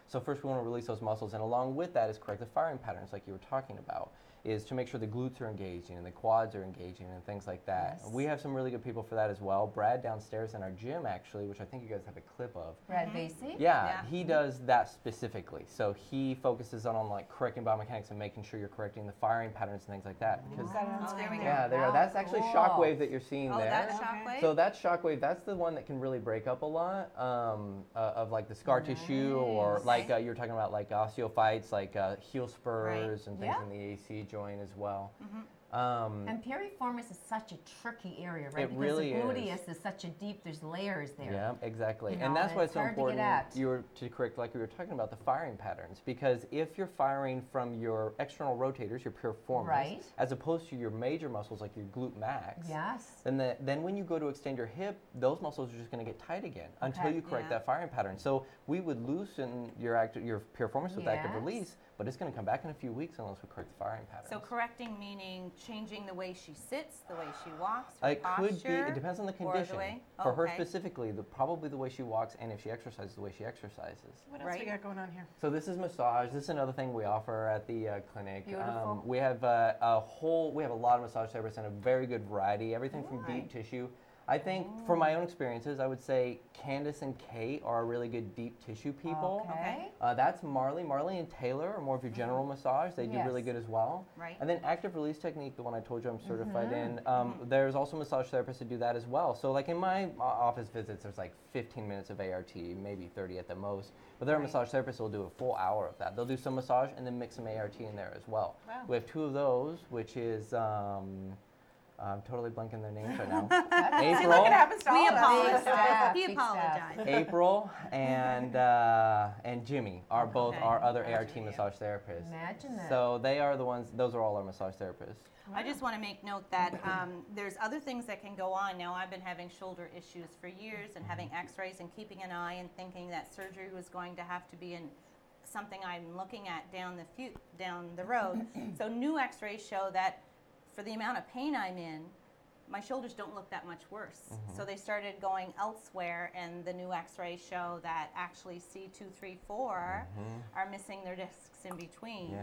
So first we want to release those muscles, and along with that is correct the firing patterns like you were talking about, is to make sure the glutes are engaging and the quads are engaging and things like that. We have some really good people for that as well. Brad downstairs in our gym actually, which I think you guys have a clip of. Brad Vasey? Yeah, he does that specifically. So he focuses on like correcting biomechanics and making sure you're correcting the firing patterns and things like that. Because there we go. yeah, there. That's actually shockwave that you're seeing there. That's shockwave? So that shockwave, that's the one that can really break up a lot of like the scar tissue or like you were talking about like osteophytes, like heel spurs and things in the AC joint as well. And piriformis is such a tricky area, right? It really because the gluteus is such a deep, there's layers there. Yeah, exactly. You know, and that's why it's so hard to important get at. to correct, like we were talking about, the firing patterns. Because if you're firing from your external rotators, your piriformis, as opposed to your major muscles like your glute max, then when you go to extend your hip, those muscles are just going to get tight again until you correct that firing pattern. So we would loosen your piriformis with active release, but it's going to come back in a few weeks unless we correct the firing patterns. So correcting meaning changing the way she sits, the way she walks, her it posture, could be. It depends on the condition. For her specifically, probably the way she walks, and if she exercises, the way she exercises. What else we got going on here? So this is massage. This is another thing we offer at the clinic. Beautiful. We have we have a lot of massage therapists and a very good variety. Everything from deep tissue. I think, from my own experiences, I would say Candace and Kate are really good deep tissue people. That's Marley. Marley and Taylor are more of your general massage. They do really good as well. And then active release technique, the one I told you I'm certified in, there's also massage therapists that do that as well. So like in my office visits, there's like 15 minutes of ART, maybe 30 at the most. But there are massage therapists who will do a full hour of that. They'll do some massage and then mix some ART in there as well. We have two of those, which is... I'm totally blanking their names right now. April. Look, it happens to We all of us. apologize. We apologize. April and Jimmy are both our other ART massage therapists. Imagine that. So they are the ones. Those are all our massage therapists. I just want to make note that there's other things that can go on. Now, I've been having shoulder issues for years and having x-rays and keeping an eye and thinking that surgery was going to have to be something I'm looking at down the road. So new x-rays show that for the amount of pain I'm in, my shoulders don't look that much worse. So they started going elsewhere, and the new x-rays show that actually C2, 3, 4 are missing their discs in between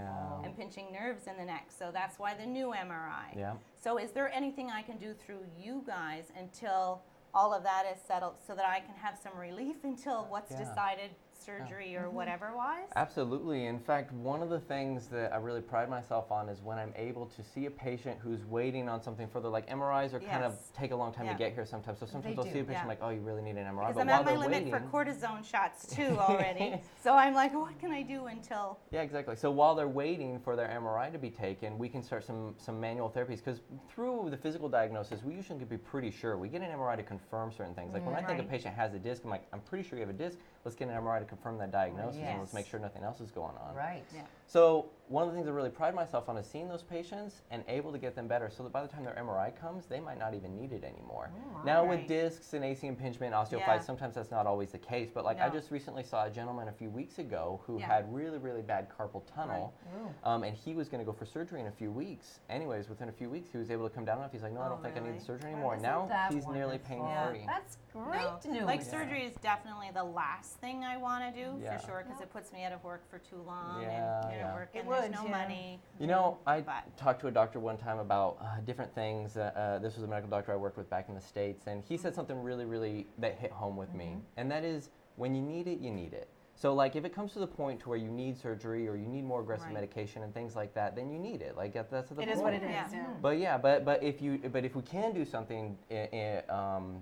and pinching nerves in the neck. So that's why the new MRI. So is there anything I can do through you guys until all of that is settled so that I can have some relief until what's decided, surgery or whatever wise? Absolutely. In fact, one of the things that I really pride myself on is when I'm able to see a patient who's waiting on something further, like MRIs are kind of take a long time to get here sometimes. So sometimes I'll see a patient like, oh, you really need an MRI. Because I'm at my limit for cortisone shots too already. So I'm like, what can I do until? Yeah, exactly. So while they're waiting for their MRI to be taken, we can start some manual therapies because through the physical diagnosis, we usually can be pretty sure. We get an MRI to confirm certain things. Like when I think a patient has a disc, I'm like, I'm pretty sure you have a disc. Let's get an MRI to to confirm that diagnosis and let's Yes. make sure nothing else is going on. Right. Yeah. So one of the things I really pride myself on is seeing those patients and able to get them better so that by the time their MRI comes, they might not even need it anymore. Oh, Now right. with discs and AC impingement, osteophytes, Yeah. sometimes that's not always the case, but like I No. just recently saw a gentleman a few weeks ago who Yeah. had really, really bad carpal tunnel, Ooh. and he was going to go for surgery in a few weeks. Anyways, within a few weeks, he was able to come down enough. He's like, no, I Oh, don't think I need really? the surgery Oh, anymore. And isn't now that he's nearly wonderful? pain-free. Yeah. That's great No. news. Like surgery is definitely the last thing I want to do Yeah. for sure because it puts me out of work for too long Yeah, and you're yeah. working, It there's would, no yeah. money. You know, I But- talked to a doctor one time about different things. This was a medical doctor I worked with back in the States, and he said something really, really that hit home with me. And that is, when you need it, you need it. So, like, if it comes to the point to where you need surgery or you need more aggressive Right. medication and things like that, then you need it. Like, that's the It is point. what it is. Yeah. Yeah. But yeah, but if we can do something,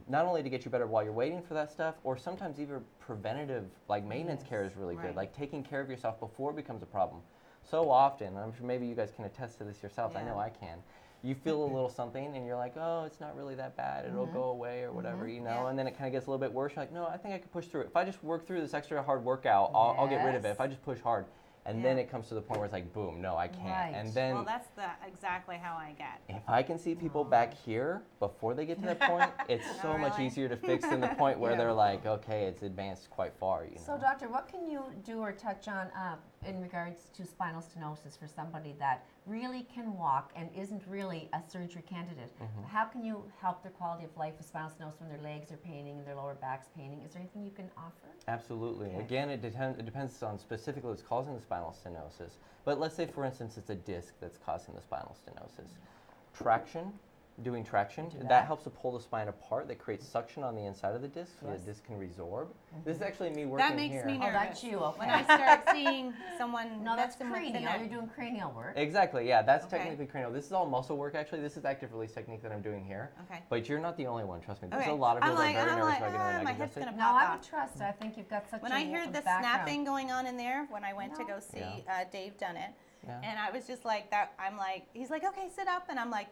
not only to get you better while you're waiting for that stuff, or sometimes even preventative, like maintenance care is really good. Right. Like taking care of yourself before it becomes a problem. So often, I'm sure maybe you guys can attest to this yourselves. I know Yeah. I can. You feel a little something, and you're like, oh, it's not really that bad. It'll go away or whatever, you know. Yeah. And then it kind of gets a little bit worse. You're like, no, I think I could push through it. If I just work through this extra hard workout, I'll get rid of it. Yes. If I just push hard, and then Yeah. it comes to the point where it's like, boom, no, I can't. Right. And then Well, that's exactly how I get. if I can see people back here before they get to that point, it's so Oh, much really? easier to fix than the point where Yeah. they're like, okay, it's advanced quite far, you know. So, doctor, what can you do or touch on in regards to spinal stenosis for somebody that really can walk and isn't really a surgery candidate? How can you help their quality of life with spinal stenosis when their legs are paining and their lower back's paining? Is there anything you can offer? Absolutely. Okay. Again, it depends on specifically what's causing the spinal stenosis. But let's say, for instance, it's a disc that's causing the spinal stenosis. Doing traction, Do that. that. helps to pull the spine apart. That creates suction on the inside of the disc so Yes. the disc can resorb. This is actually me working That makes here. me Oh, nervous. that's you. Okay. When I start seeing someone no, that's them with the cranial. neck. You're doing cranial work. Exactly, yeah, that's Okay. technically cranial. This is all muscle work, actually. This is active release technique that I'm doing here. Okay. But you're not the only one, trust me. There's Okay. a lot of people I'm that are very nervous like, about getting their my neck hip's adjusted. gonna No, pop I off. would trust. I think you've got such When a I heard the background. snapping going on in there, when I went to No. go see Yeah. Dave Dunnett, Yeah. and I was just like that. I'm like, he's like, okay, sit up, and I'm like,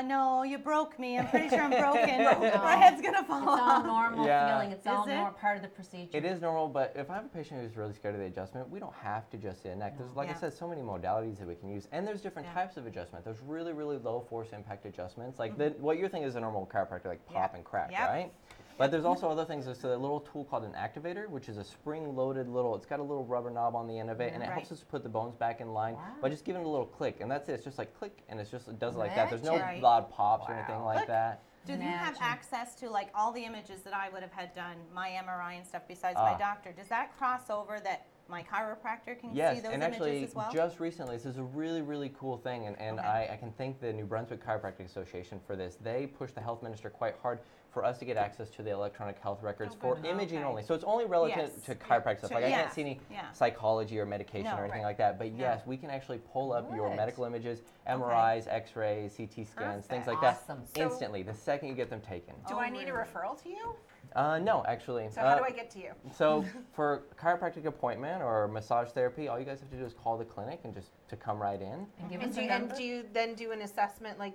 no, you broke me. I'm pretty sure I'm broken. My head's gonna fall It's all off. normal Yeah. feeling. It's all Is it? more part of the procedure. It is normal, but if I have a patient who's really scared of the adjustment, we don't have to adjust the neck. There's, like I Yeah. said, so many modalities that we can use, and there's different Yeah. types of adjustment. There's really, really low force impact adjustments, like what you're thinking is a normal chiropractor, like pop Yeah. and crack, Yep. right? But there's also other things. There's a little tool called an activator, which is a spring-loaded little. It's got a little rubber knob on the end of it, and it Right. helps us put the bones back in line Wow. by just giving it a little click, and that's it. It's just like click, and it does it like that. There's no Magic. loud pops or Wow. anything like Look. that. Do you have Imagine. access to like all the images that I would have had done, my MRI and stuff besides my doctor? Does that cross over that my chiropractor can Yes, see those and images actually, as well? just recently, this is a really, really cool thing, and Okay. I can thank the New Brunswick Chiropractic Association for this. They pushed the health minister quite hard for us to get access to the electronic health records for good. imaging Okay. only. So it's only relative Yes. to chiropractic stuff. To- Like I can't yes. see any Yeah. psychology or medication No. or anything Right. like that. But Yeah. yes, we can actually pull up your Good. medical images, MRIs, X-rays, CT scans, things like that, Awesome. So- instantly the second you get them taken. Do Oh, I need a really? referral to you? No, actually. So how do I get to you? So for chiropractic appointment or massage therapy, all you guys have to do is call the clinic and just to come right in. And give And us do, a you, number. and do you then do an assessment like,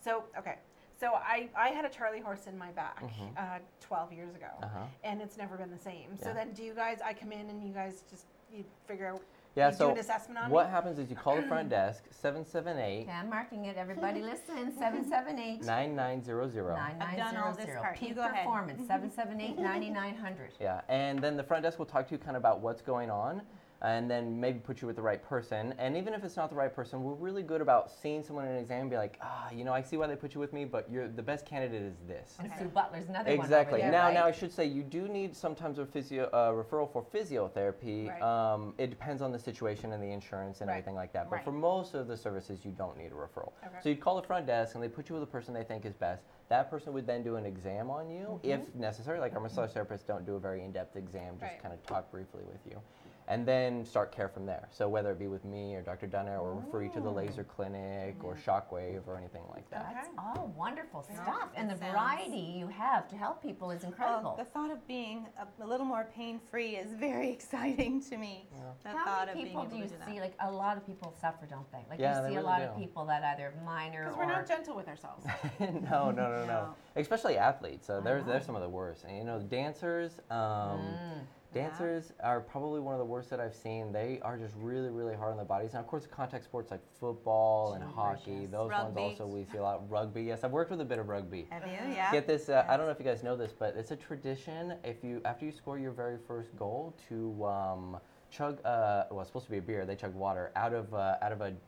so, okay. So I had a Charlie horse in my back 12 years ago, Uh-huh. and it's never been the same. So Yeah. then do you guys, I come in and you guys just, you figure out, Yeah, you so do an assessment on what me? happens is you call the front desk, 778 Okay, I'm marking it. Everybody listen. 778 9900. 9900. I've done all this part. You Peak go ahead. Performance. 778 9900. Yeah, and then the front desk will talk to you kind of about what's going on and then maybe put you with the right person. And even if it's not the right person, we're really good about seeing someone in an exam and be like, I see why they put you with me, but the best candidate is this. And Sue Butler's another one. Exactly. Over there, Now, right? now I should say you do need sometimes a referral for physiotherapy. Right. It depends on the situation and the insurance and Right. everything like that. But Right. for most of the services, you don't need a referral. Okay. So you'd call the front desk and they put you with a person they think is best. That person would then do an exam on you if necessary. Like our massage therapists don't do a very in-depth exam, just Right. kind of talk briefly with you. And then start care from there. So whether it be with me or Dr. Dunner or refer you to the laser clinic or Shockwave or anything like that. That's all wonderful Yeah, stuff. And the that sounds- variety you have to help people is incredible. The thought of being a little more pain-free is very exciting to me. The How thought many of being people able do you to do see? that. Like a lot of people suffer, don't they? Like Yeah, you they see a really lot of do. people that either minor Because or we're not gentle with ourselves. No. No. Especially athletes. They're some of the worst. And dancers, Dancers are probably one of the worst that I've seen. They are just really, really hard on their bodies. Now, of course, contact sports like football and hockey, those Rugby. ones also we see a lot. Rugby, yes, I've worked with a bit of rugby. Have you? Yeah. Get this, I don't know if you guys know this, but it's a tradition after you score your very first goal to chug, well, it's supposed to be a beer, they chug water out of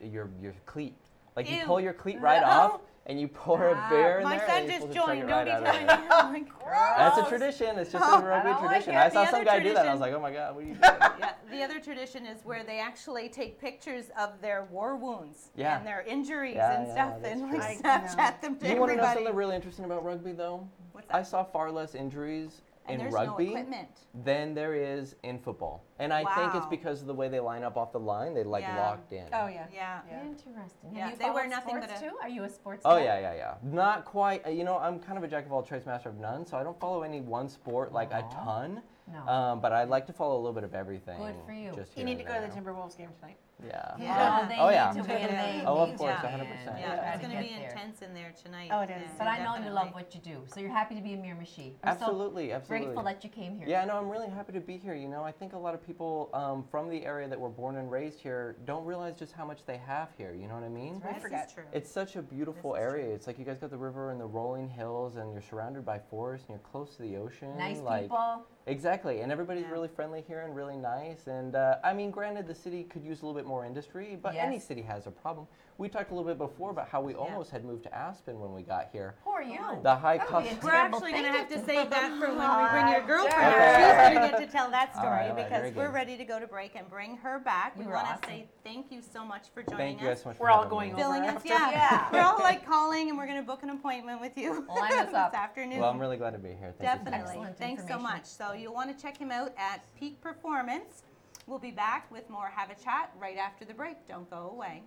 your cleat. Like you Ew. pull your cleat right off and you pour a beer in My there. son and you're just supposed to chug joined. it Don't right be out of telling there. me. Oh my God. That's a tradition. It's just a rugby don't like tradition. it. I saw The some other guy do that. And I tradition- was like, oh my God, what are you doing? Yeah, the other tradition is where they actually take pictures of their war wounds Yeah. and their injuries Yeah, and yeah, stuff that's and true. like I know. Snapchat them to You want to know everybody. something really interesting about rugby, though? What's that? I saw far less injuries and in there's rugby no equipment. than there is in football. And I think it's Wow. because of the way they line up off the line. They like Yeah. locked in. Oh yeah. Yeah. Interesting. Yeah, Have you they wear followed nothing but sports a- too? Are you a sports Oh guy? yeah. Not quite. You know, I'm kind of a jack of all trades, master of none. So I don't follow any one sport like a Aw. ton. No. But I like to follow a little bit of everything. Good for you. Just You here need to and go to the there. Timberwolves game tonight. Yeah. Yeah. Oh, they Oh, need yeah. to win. They Oh, of need course, to 100%. win. Yeah, Try it's to going to get be there. intense in there tonight. Oh, it is. But I know you definitely. love what you do, so you're happy to be a Miramichi. We're Absolutely, so absolutely. grateful that you came here. Yeah, no, I'm really happy to be here. You know, I think a lot of people from the area that were born and raised here don't realize just how much they have here. You know what I mean? right. This forget. is true. It's such a beautiful This is area. true. It's like you guys got the river and the rolling hills, and you're surrounded by forest, and you're close to the ocean. Nice like, people. Exactly, and everybody's Yeah. really friendly here and really nice. And I mean, granted, the city could use a little bit more industry, but any Yes. city has a problem. We talked a little bit before about how we almost had moved to Aspen when we got here. Who are you? The high That would be a cost. We're terrible actually going to thing have to do. save that for when we bring your girlfriend. Okay. She's going to get to tell that All story right, because very we're good. ready to go to break and bring her back. We You were want to awesome. say thank you so much for joining Thank you guys us. so much We're for all having going me. over Filling us, after. yeah. Yeah. We're all like calling and we're going to book an appointment with you Line us this up. afternoon. Well, I'm really glad to be here. Thank you so much. Definitely. Excellent Thanks so information. much. So you'll want to check him out at Peak Performance. We'll be back with more Have a Chat right after the break. Don't go away.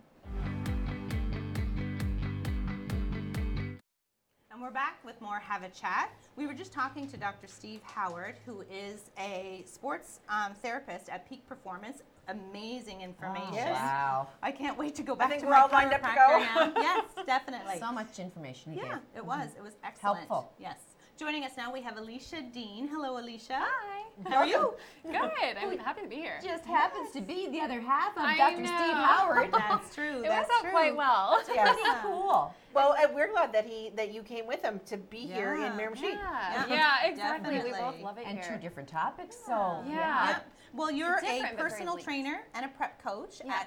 And we're back with more Have a Chat. We were just talking to Dr. Steve Howard, who is a sports therapist at Peak Performance. Amazing information. Yes. Wow. I can't wait to go back think to we're my all lined up to chiropractor go. now. Yes, definitely. So much information he Yeah, gave. it was. It was excellent. Helpful. Yes. Joining us now, we have Alicia Dean. Hello, Alicia. Hi. How are you? Good. I'm happy to be here. Just happens to be the other half of I Dr. know. Steve Howard. That's true. It That's works out true. quite well. Yes. Pretty cool. Well, we're glad that you came with him to be here Yeah. in Miramichi. Yeah, exactly. We Definitely. both love it And here. two different topics, so Yeah. Yep. Well, you're Different, a but very personal linked. trainer and a prep coach Yes.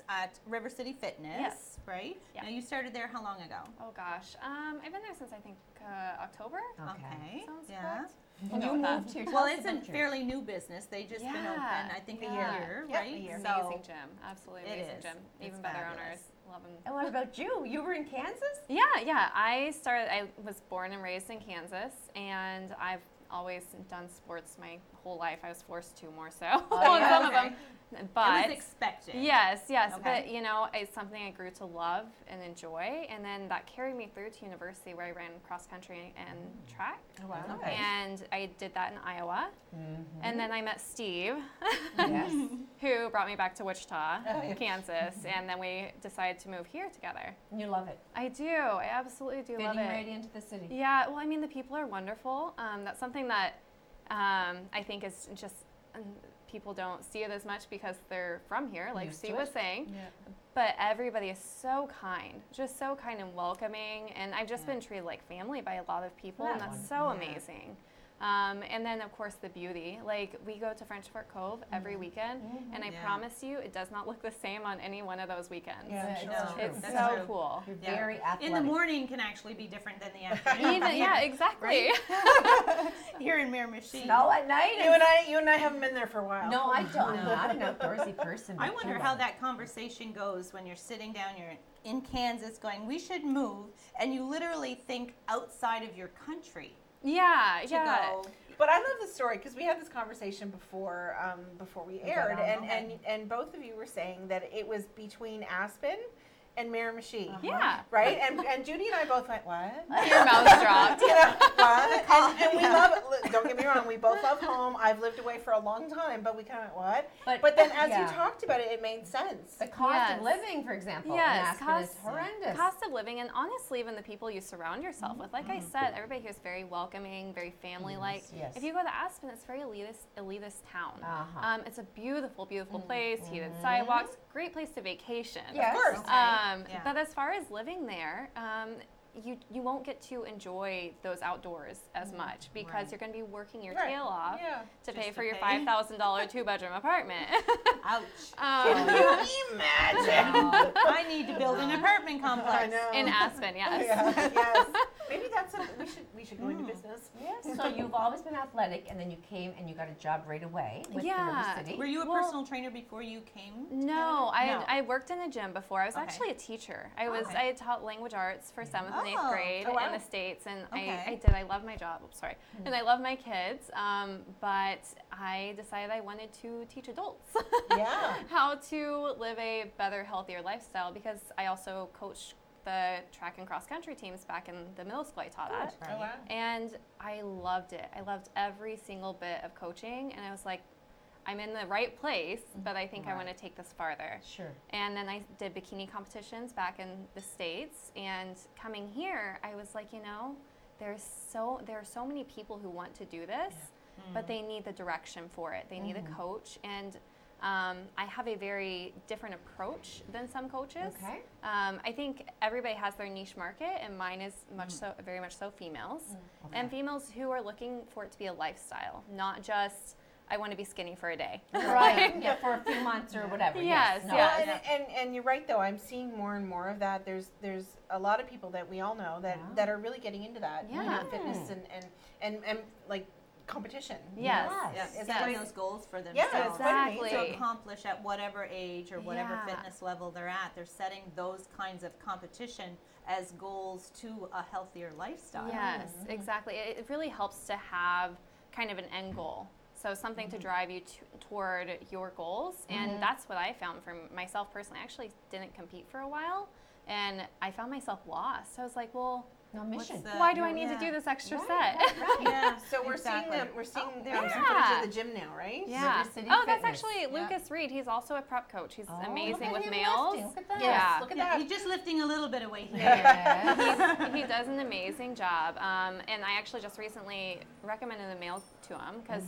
at River City Fitness, Yes. right? Yeah. Now you started there how long ago? Oh gosh, I've been there since I think October. Okay. Sounds Yeah. correct. And you Go with that. moved here. Tell Well, us it's a about your- fairly new business. They just been Yeah. open, I think, a Yeah. year, Yep, right? a year. So, Amazing gym. Absolutely It amazing is. gym. It's Even better fabulous. owners. Love them. And what about you? You were in Kansas? Yeah. I was born and raised in Kansas, and I've always done sports my whole life. I was forced to more so Oh, on yeah? some Okay. of them. But it was expected. Yes, Okay. but you know, it's something I grew to love and enjoy, and then that carried me through to university where I ran cross country and track, Oh, wow. Okay. and I did that in Iowa, and then I met Steve, Yes. who brought me back to Wichita, Oh, yeah. Kansas, and then we decided to move here together. You love it. I do, I absolutely do love Fitting it. right into the city. Yeah, well, I mean, the people are wonderful. That's something that I think is just people don't see it as much because they're from here, like Used to Steve was it. saying. Yeah. But everybody is so kind, just so kind and welcoming. And I've just been treated like family by a lot of people, and that's so amazing. And then, of course, the beauty. Like, we go to French Fork Cove every weekend, and I Yeah. promise you, it does not look the same on any one of those weekends. Yeah, It's sure. true. It's That's so true. cool. You're Yeah. very athletic. In the morning can actually be different than the afternoon. Even, yeah, exactly. Here in Miramichi. Snow at night. You and I haven't been there for a while. No, I don't. I'm not an outdoorsy person. I but wonder you how love that conversation goes when you're sitting down, you're in Kansas going, we should move, and you literally think outside of your country Yeah, to yeah. go. But I love the story because we had this conversation before we aired, Okay. and both of you were saying that it was between Aspen and Miramichi, Yeah. right? And Judy and I both went, what? Your mouth dropped. You know, what? And we love it. Look, don't get me me wrong, we both love home. I've lived away for a long time, but we kind of, what? But- But then as yeah. you talked about it, it made sense. The cost Yes. of living, for example, in Yes, Aspen is horrendous. cost of living, and honestly, even the people you surround yourself with. Like I said, everybody here is very welcoming, very family-like. Yes. If you go to Aspen, it's a very elitist town. Uh-huh. It's a beautiful, beautiful place, heated sidewalks, great place to vacation. Yes. Of course. Yeah. But as far as living there, you won't get to enjoy those outdoors as much because Right. you're going to be working your Right. tail off Yeah. to Just pay to for your pay. $5,000 two-bedroom apartment. Ouch. Can you imagine? I need to build an apartment complex. I know. In Aspen, yes. Yeah, yes. Maybe that's a, we should go into business. Yes. So you've always been athletic, and then you came and you got a job right away with the Yeah. River City. Were you a Well- personal trainer before you came? No, No. I worked in a gym before. I was Okay. actually a teacher. I Okay. had taught language arts for 7th and 8th Oh. grade Oh, wow. in the States, and Okay. I love my job. Oops, sorry. And I love my kids, but I decided I wanted to teach adults Yeah. how to live a better, healthier lifestyle because I also coached the track and cross country teams back in the middle school I taught at. Oh, wow. And I loved it. I loved every single bit of coaching, and I was like, I'm in the right place, but I think I want to take this farther. Sure. And then I did bikini competitions back in the States, and coming here, I was like, there are so many people who want to do this, but they need the direction for it. They need a coach, and I have a very different approach than some coaches. Okay. I think everybody has their niche market, and mine is very much so females, and females who are looking for it to be a lifestyle, not just I want to be skinny for a day. Right. Yeah, for a few months or whatever. Yes, No, yes. Well, and you're right though. I'm seeing more and more of that. There's a lot of people that we all know that are really getting into that. Yeah. Fitness and like competition. Yes. Yeah, Is setting that- those goals for themselves. Yeah, it's quite Exactly. amazing. To accomplish at whatever age or whatever Yeah. fitness level they're at. They're setting those kinds of competition as goals to a healthier lifestyle. Yes, exactly. It really helps to have kind of an end goal. So something to drive you toward your goals. And that's what I found for myself personally. I actually didn't compete for a while, and I found myself lost. So I was like, well, No mission. the- why do I need to yeah. do this extra Right, set? Yeah. So we're exactly. seeing there some you footage go. of the gym now, right? Yeah. River City Oh, that's Fitness. actually Lucas Reed. He's also a prep coach. He's Oh, amazing look with at him males. lifting. Look at that. Yeah. Look at Yeah, that. he's just lifting a little bit of weight here. Yes. He does an amazing job. And I actually just recently recommended a male to him because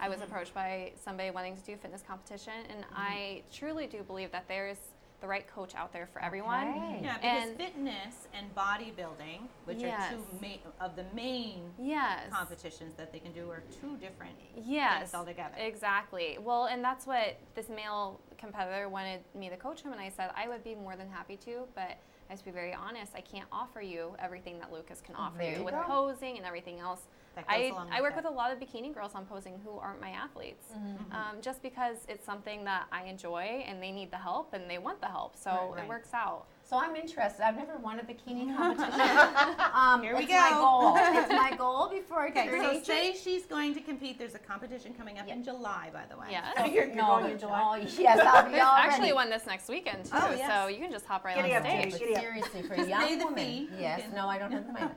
I was approached by somebody wanting to do fitness competition. And I truly do believe that there's the right coach out there for everyone. Okay. Yeah, because And- fitness and bodybuilding, which Yes. are two of the main Yes. competitions that they can do, are two different Yes, things altogether. exactly. Well, and that's what this male competitor wanted me to coach him, and I said I would be more than happy to, but I have to be very honest, I can't offer you everything that Lucas can offer There you you with go. posing and everything else. That goes along I with work that. with a lot of bikini girls on posing who aren't my athletes, just because it's something that I enjoy and they need the help and they want the help, so Right, right. it works out. So I'm interested. I've never won a bikini competition. Here we it's my go. goal. It's my goal before I Okay, turn so 18. say she's going to compete. There's a competition coming up in July, by the way. Yeah. You're going in July. Oh, yes, I'll be There's all actually ready. one this next weekend too, Oh, yes. so you can just hop right Giddy on up, stage. Jake. But Giddy up. seriously, for a Just young pay the woman. fee. Yes, You can- no, I don't have the money.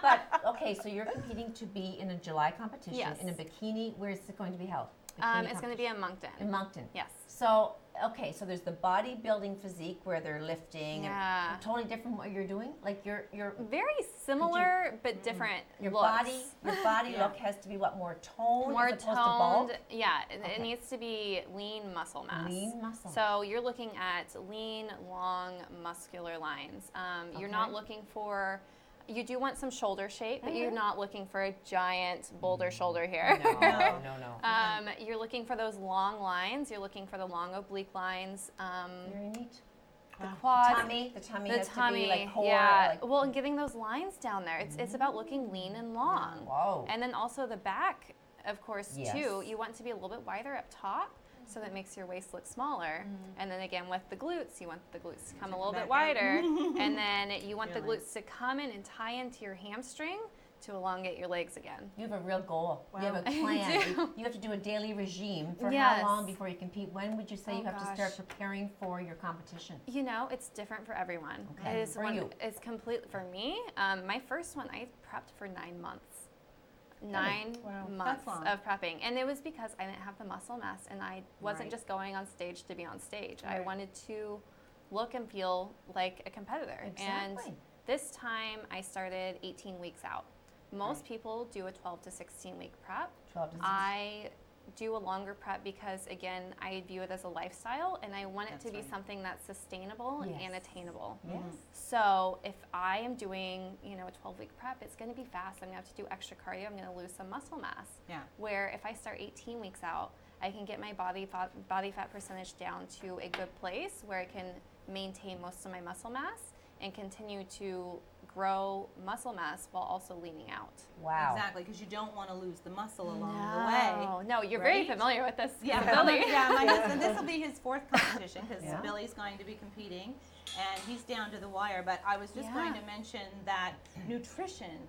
But okay, so you're competing to be in a July competition Yes. in a bikini. Where is it going to be held? It's going to be in Moncton. in Moncton. Yes. So okay, so there's the bodybuilding physique where they're lifting. Yeah. And totally different from what you're doing. Like your Very similar but different your looks. body Yeah. look has to be what, more toned More as opposed to toned. bulk. Yeah, it Okay. needs to be lean muscle mass. Lean muscle. So you're looking at lean, long, muscular lines. You're not Okay. looking for. You do want some shoulder shape, but you're Mhm. not looking for a giant boulder shoulder here. No. You're looking for those long lines. You're looking for the long oblique lines. Very neat. The quads. The tummy The has tummy, to be like core. yeah. Like, Well, and getting those lines down there, it's about looking lean and long. Whoa. And then also the back, of course, Yes. too. You want to be a little bit wider up top, so that makes your waist look smaller. And then again with the glutes, you want the glutes to come a little bit back out. wider, and then you want the Really? glutes to come in and tie into your hamstring to elongate your legs again. You have a real goal. Wow. You have a I plan. do. You have to do a daily regime. For Yes. how long before you compete? When would you say Oh, you have to gosh. start preparing for your competition? You know, it's different for everyone. Okay. It is For you. It's complete for me. My first one, I prepped for 9 months. 9 months That's long. of prepping. And it was because I didn't have the muscle mass, and I wasn't Right. just going on stage to be on stage. I Right. wanted to look and feel like a competitor. And Exactly. this time I started 18 weeks out. Most people do a 12 to 16 week prep. 12 to 16. I do a longer prep because, again, I view it as a lifestyle, and I want it to That's be right. something that's sustainable Yes. and attainable. Yes. So if I am doing, a 12-week prep, it's going to be fast. I'm going to have to do extra cardio. I'm going to lose some muscle mass. Yeah. Where if I start 18 weeks out, I can get my body fat percentage down to a good place where I can maintain most of my muscle mass and continue to grow muscle mass while also leaning out. Wow. Exactly, because you don't want to lose the muscle along the way. No, you're very right? familiar with this. Yeah, Billy. yeah. My husband. This will be his 4th competition because Yeah. Billy's going to be competing, and he's down to the wire. But I was just going to mention that nutrition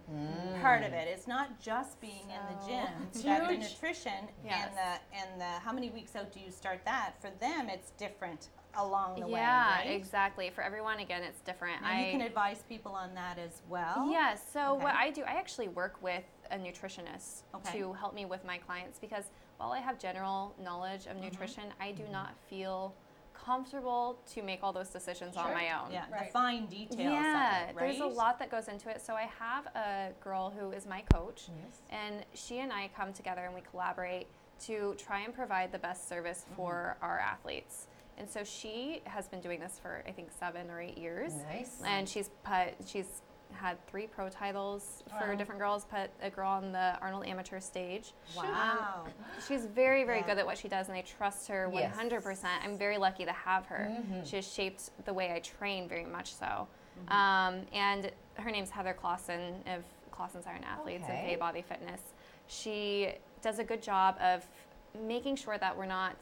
part of it. It's not just being in the gym. It's That the huge. nutrition Yes. and the how many weeks out do you start that? For them, it's different along the way. Yeah, Right? exactly. For everyone, again, it's different. And you can advise people on that as well. Yes. So what Okay. I do, I actually work with a nutritionist Okay. to help me with my clients because while I have general knowledge of nutrition, I do not feel comfortable to make all those decisions on my own. Yeah, the Right. fine details. Yeah, of it, right? there's a lot that goes into it. So I have a girl who is my coach, Yes. and she and I come together and we collaborate to try and provide the best service for our athletes. And so she has been doing this for I think 7 or 8 years. Nice. And she's had 3 pro titles for different girls. Put a girl on the Arnold Amateur stage. Wow. She's very, very Yeah. good at what she does, and I trust her Yes. 100%. I'm very lucky to have her. She has shaped the way I train very much so. And her name's Heather Clausen of Clausen's Iron Athletes and Okay. Fay Body Fitness. She does a good job of making sure that we're not,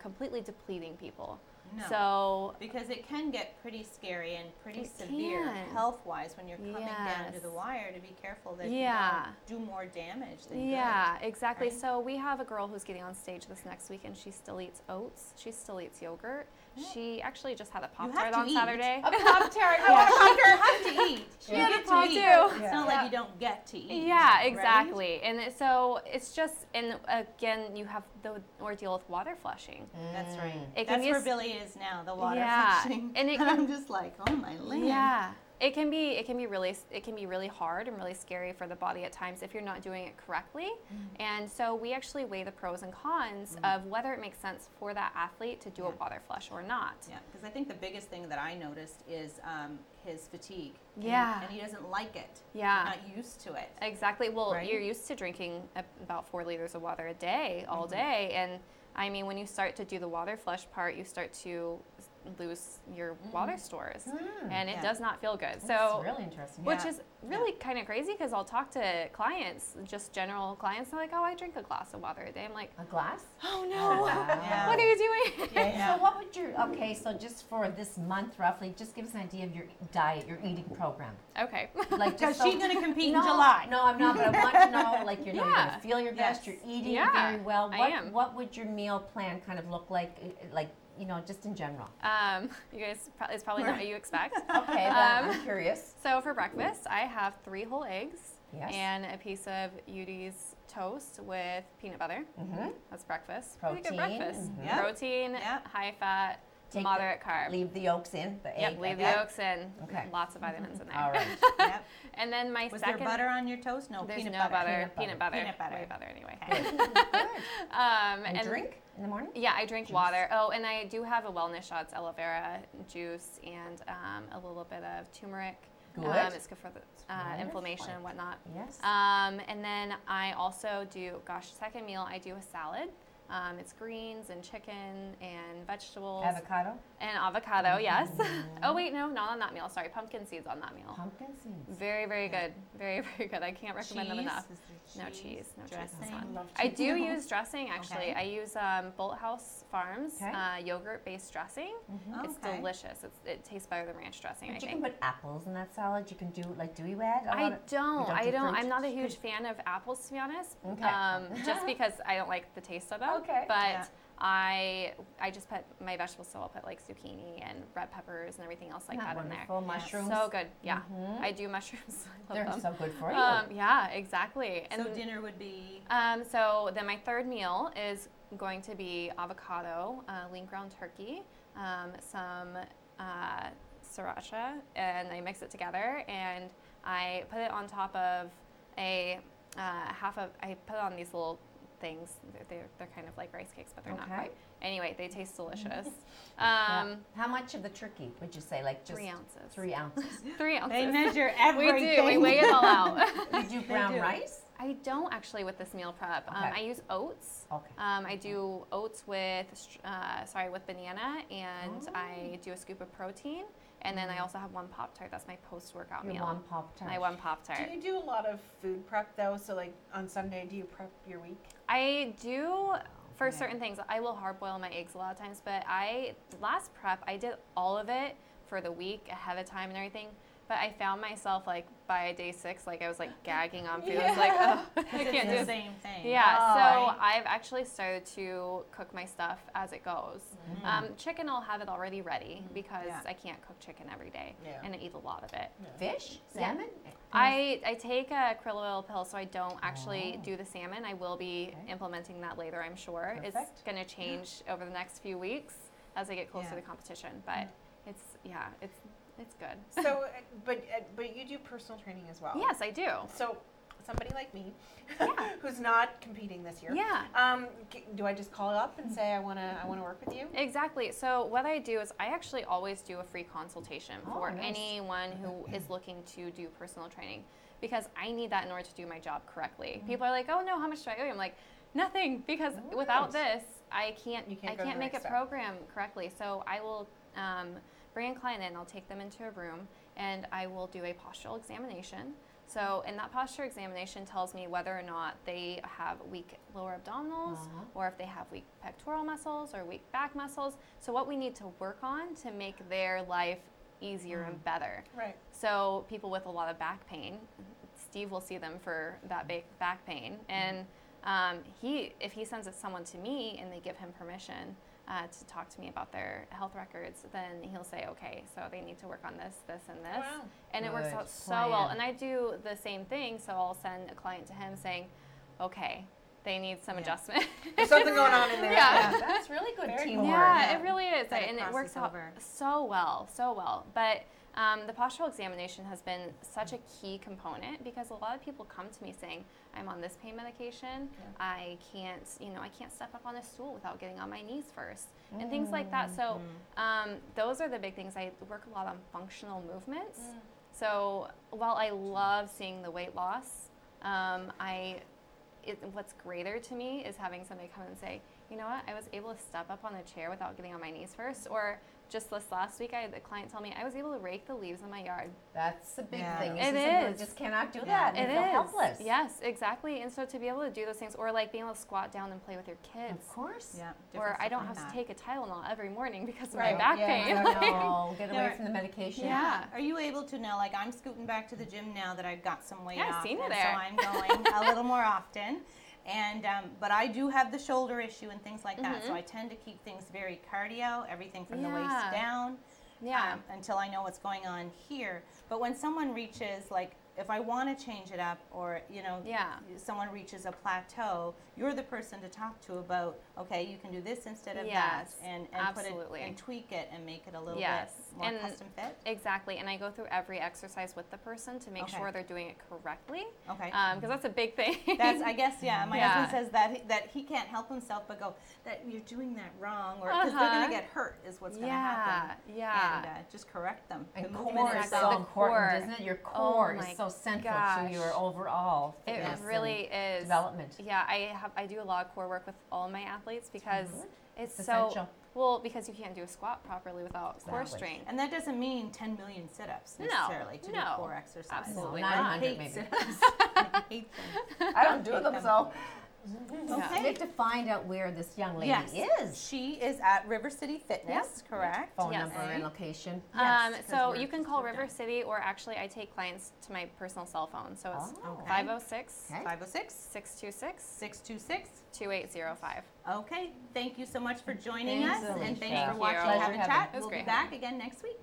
completely depleting people. No. So Because it can get pretty scary and pretty It severe can. health-wise when you're coming down to Yes. the wire to be careful that Yeah. you don't do more damage than yeah, exactly. right? So we have a girl who's getting on stage this next week, and she still eats oats. She still eats yogurt. She actually just had a have Pop-Tart to on eat. Saturday. A Pop-Tart. good. You have to eat. You had a get to Pop eat. too. It's not like you don't get to eat. Yeah, right? exactly. So it's just, and again, you have the ordeal with water flushing. That's right. It can That's be where s- Billy is now, the water Yeah, flushing. and it I'm can- just like, oh my land. Yeah, it can be really hard and really scary for the body at times if you're not doing it correctly. And so we actually weigh the pros and cons of whether it makes sense for that athlete to do a water flush or not. Yeah, because I think the biggest thing that I noticed is his fatigue. Yeah. And he doesn't like it. Yeah. He's not used to it. Exactly. Well, Right? you're used to drinking about 4 liters of water a day, all day. And I mean, when you start to do the water flush part, you start to lose your water stores. And it Yeah. does not feel good. That's So, really interesting. which Yeah. is really kind of crazy because I'll talk to clients, just general clients, they're like, oh, I drink a glass of water a day. I'm like, A glass? oh no, Yeah. what are you doing? So what would your, so just for this month roughly, just give us an idea of your diet, your eating program. Okay. Like Because just she's going to compete no, in July. No, I'm not, but I want to know, like, you're going Yeah. to feel your best, Yes. you're eating Yeah, very well. I What, am. what would your meal plan kind of look like, just in general? You guys, it's probably not what you expect. Okay, but I'm curious. So for breakfast, I have 3 whole eggs Yes. and a piece of Udi's toast with peanut butter. Mm-hmm. That's breakfast. Pretty good Protein, breakfast. Yeah. Protein, Yeah. high fat, Take moderate carb. Leave the yolks in, the egg. Yep, leave the okay? yolks in. Okay. Lots of vitamins in there. All right. Yep. And then my Was second. there butter on your toast? No, There's peanut no butter. butter. Peanut butter. Peanut butter. Way better anyway. Okay. And drink in the morning? Yeah, I drink water. Oh, and I do have a wellness shot. It's aloe vera juice and a little bit of turmeric. Good. It's good for the wonderful. inflammation and whatnot. Yes. And then I also do, second meal, I do a salad. It's greens and chicken and vegetables. Avocado? And avocado, yes. Oh, wait, no, not on that meal. Sorry, pumpkin seeds on that meal. Pumpkin seeds. Very, very good. Very, very good. I can't recommend them Cheese? enough. Is there No cheese. No cheese. This dressing? one. Love I cheese. do use dressing, actually. Okay. I use Bolt House Farms Okay. yogurt-based dressing. It's Okay. delicious. It tastes better than ranch dressing, I But you think. can put apples in that salad. You can do, do you add? I don't. You do fruit? I'm not a huge fan of apples, to be honest. Okay. Just because I don't like the taste of them. Okay. But Yeah. I just put my vegetables, so I'll put like zucchini and red peppers and everything else like Isn't that that in there. wonderful? Mushrooms. So good. Yeah. I do mushrooms. I love They're them. so good for you. Yeah, exactly. So dinner would be? So then my third meal is going to be avocado, lean ground turkey, some sriracha, and I mix it together, and I put it on top of I put it on these little things. They're kind of like rice cakes, but they're not Okay. quite. Anyway, they taste delicious. Yeah. How much of the turkey would you say? Like just 3 ounces. 3 ounces. 3 ounces. They measure We everything. do. We weigh it all out. You do brown rice? I don't actually with this meal prep. Okay. I use oats. Okay. I do oats with with banana, and I do a scoop of protein, and then I also have one Pop-Tart. That's my post-workout Your meal. one Pop-Tart. My one Pop-Tart. Do you do a lot of food prep though? So like on Sunday, do you prep your week? I do for certain things. I will hard boil my eggs a lot of times, but last prep I did all of it for the week ahead of time and everything. But I found myself like by day 6, like I was like gagging on food. I was like, oh, I can't do the it. same thing. Yeah, Oh, so right. I've actually started to cook my stuff as it goes. Chicken, I'll have it already ready because Yeah. I can't cook chicken every day, Yeah. and I eat a lot of it. Fish? Salmon? I take a krill oil pill, so I don't actually do the salmon. I will be implementing that later, I'm sure. It's Perfect. going to change over the next few weeks as I get closer to Yeah. the competition, but it's good. So, but you do personal training as well. Yes, I do. So, somebody like me, who's not competing this year. Yeah. Do I just call up and say I wanna work with you? Exactly. So what I do is I actually always do a free consultation for nice. anyone who is looking to do personal training, because I need that in order to do my job correctly. People are like, "Oh no, how much do I owe you?" I'm like, "Nothing," because without this, I can't You can't go to the make a next step. program correctly. So I will bring a client in, I'll take them into a room, and I will do a postural examination. So, and that posture examination tells me whether or not they have weak lower abdominals, or if they have weak pectoral muscles or weak back muscles. So what we need to work on to make their life easier and better. Right. So people with a lot of back pain, Steve will see them for that back pain. And if he sends someone to me and they give him permission to talk to me about their health records, then he'll say, okay, so they need to work on this, this, and this. Wow. And it works Good out so plan. well. And I do the same thing, so I'll send a client to him saying, okay, they need some adjustment. There's something going on in there. Yeah. That's really good Very teamwork. Yeah, it really is, That it and it crosses works out over. so well. But the postural examination has been such a key component, because a lot of people come to me saying, I'm on this pain medication, I can't step up on a stool without getting on my knees first, and things like that. So those are the big things. I work a lot on functional movements. So while I love seeing the weight loss, what's greater to me is having somebody come and say, you know what, I was able to step up on a chair without getting on my knees first. Or just this last week, I had a client tell me I was able to rake the leaves in my yard. That's a big Yeah. thing. It Some people is. just cannot do that. It They feel is. helpless. Yes, exactly. And so to be able to do those things, or like being able to squat down and play with your kids. Of course. Yeah. Or different I stuff don't like have to that. take a Tylenol every morning because of Right. my back Yeah, pain. No, get away Yeah. from the medication. Yeah. Are you able to know, like I'm scooting back to the gym now that I've got some weight Yeah, I've off, seen you and there. so I'm going a little more often. And but I do have the shoulder issue and things like that, so I tend to keep things very cardio, everything from the waist Yeah. down, Yeah. until I know what's going on here. But when someone reaches, like, if I want to change it up, or Yeah. someone reaches a plateau, you're the person to talk to about, okay, you can do this instead of Yes, that, and absolutely. put it and tweak it and make it a little Yes, bit more and custom fit. Exactly. And I go through every exercise with the person to make Okay. sure they're doing it correctly. Okay. Because that's a big thing. That's, I guess, yeah. My Yeah. husband says that he can't help himself but go, that you're doing that wrong, or because they're Uh-huh. going to get hurt is what's going to happen. Yeah. And just correct them. And The core movement is is so the important, core. isn't it? Your core my is so central gosh. to your overall It fitness really and is. development. Yeah, I do a lot of core work with all my athletes because it's It's so essential. well, because you can't do a squat properly without core Exactly. strength. And that doesn't mean 10 million sit-ups No, necessarily to do no, core exercise. absolutely No, not. 900 I hate maybe. sit-ups. I hate them. I don't do them, so. Okay. We have to find out where this young lady Yes. is. She is at River City Fitness, correct? Phone Yes. number and location? Yes, 'cause So we're you can just call moved River in. City, or actually I take clients to my personal cell phone. So it's Oh. Okay. 506 Okay. 506 626 626. 2805. Okay, thank you so much for joining Thanks, us, and thanks Alicia. for watching Thank you. Have a Pleasure Chat. having you. It was We'll be great back again next week.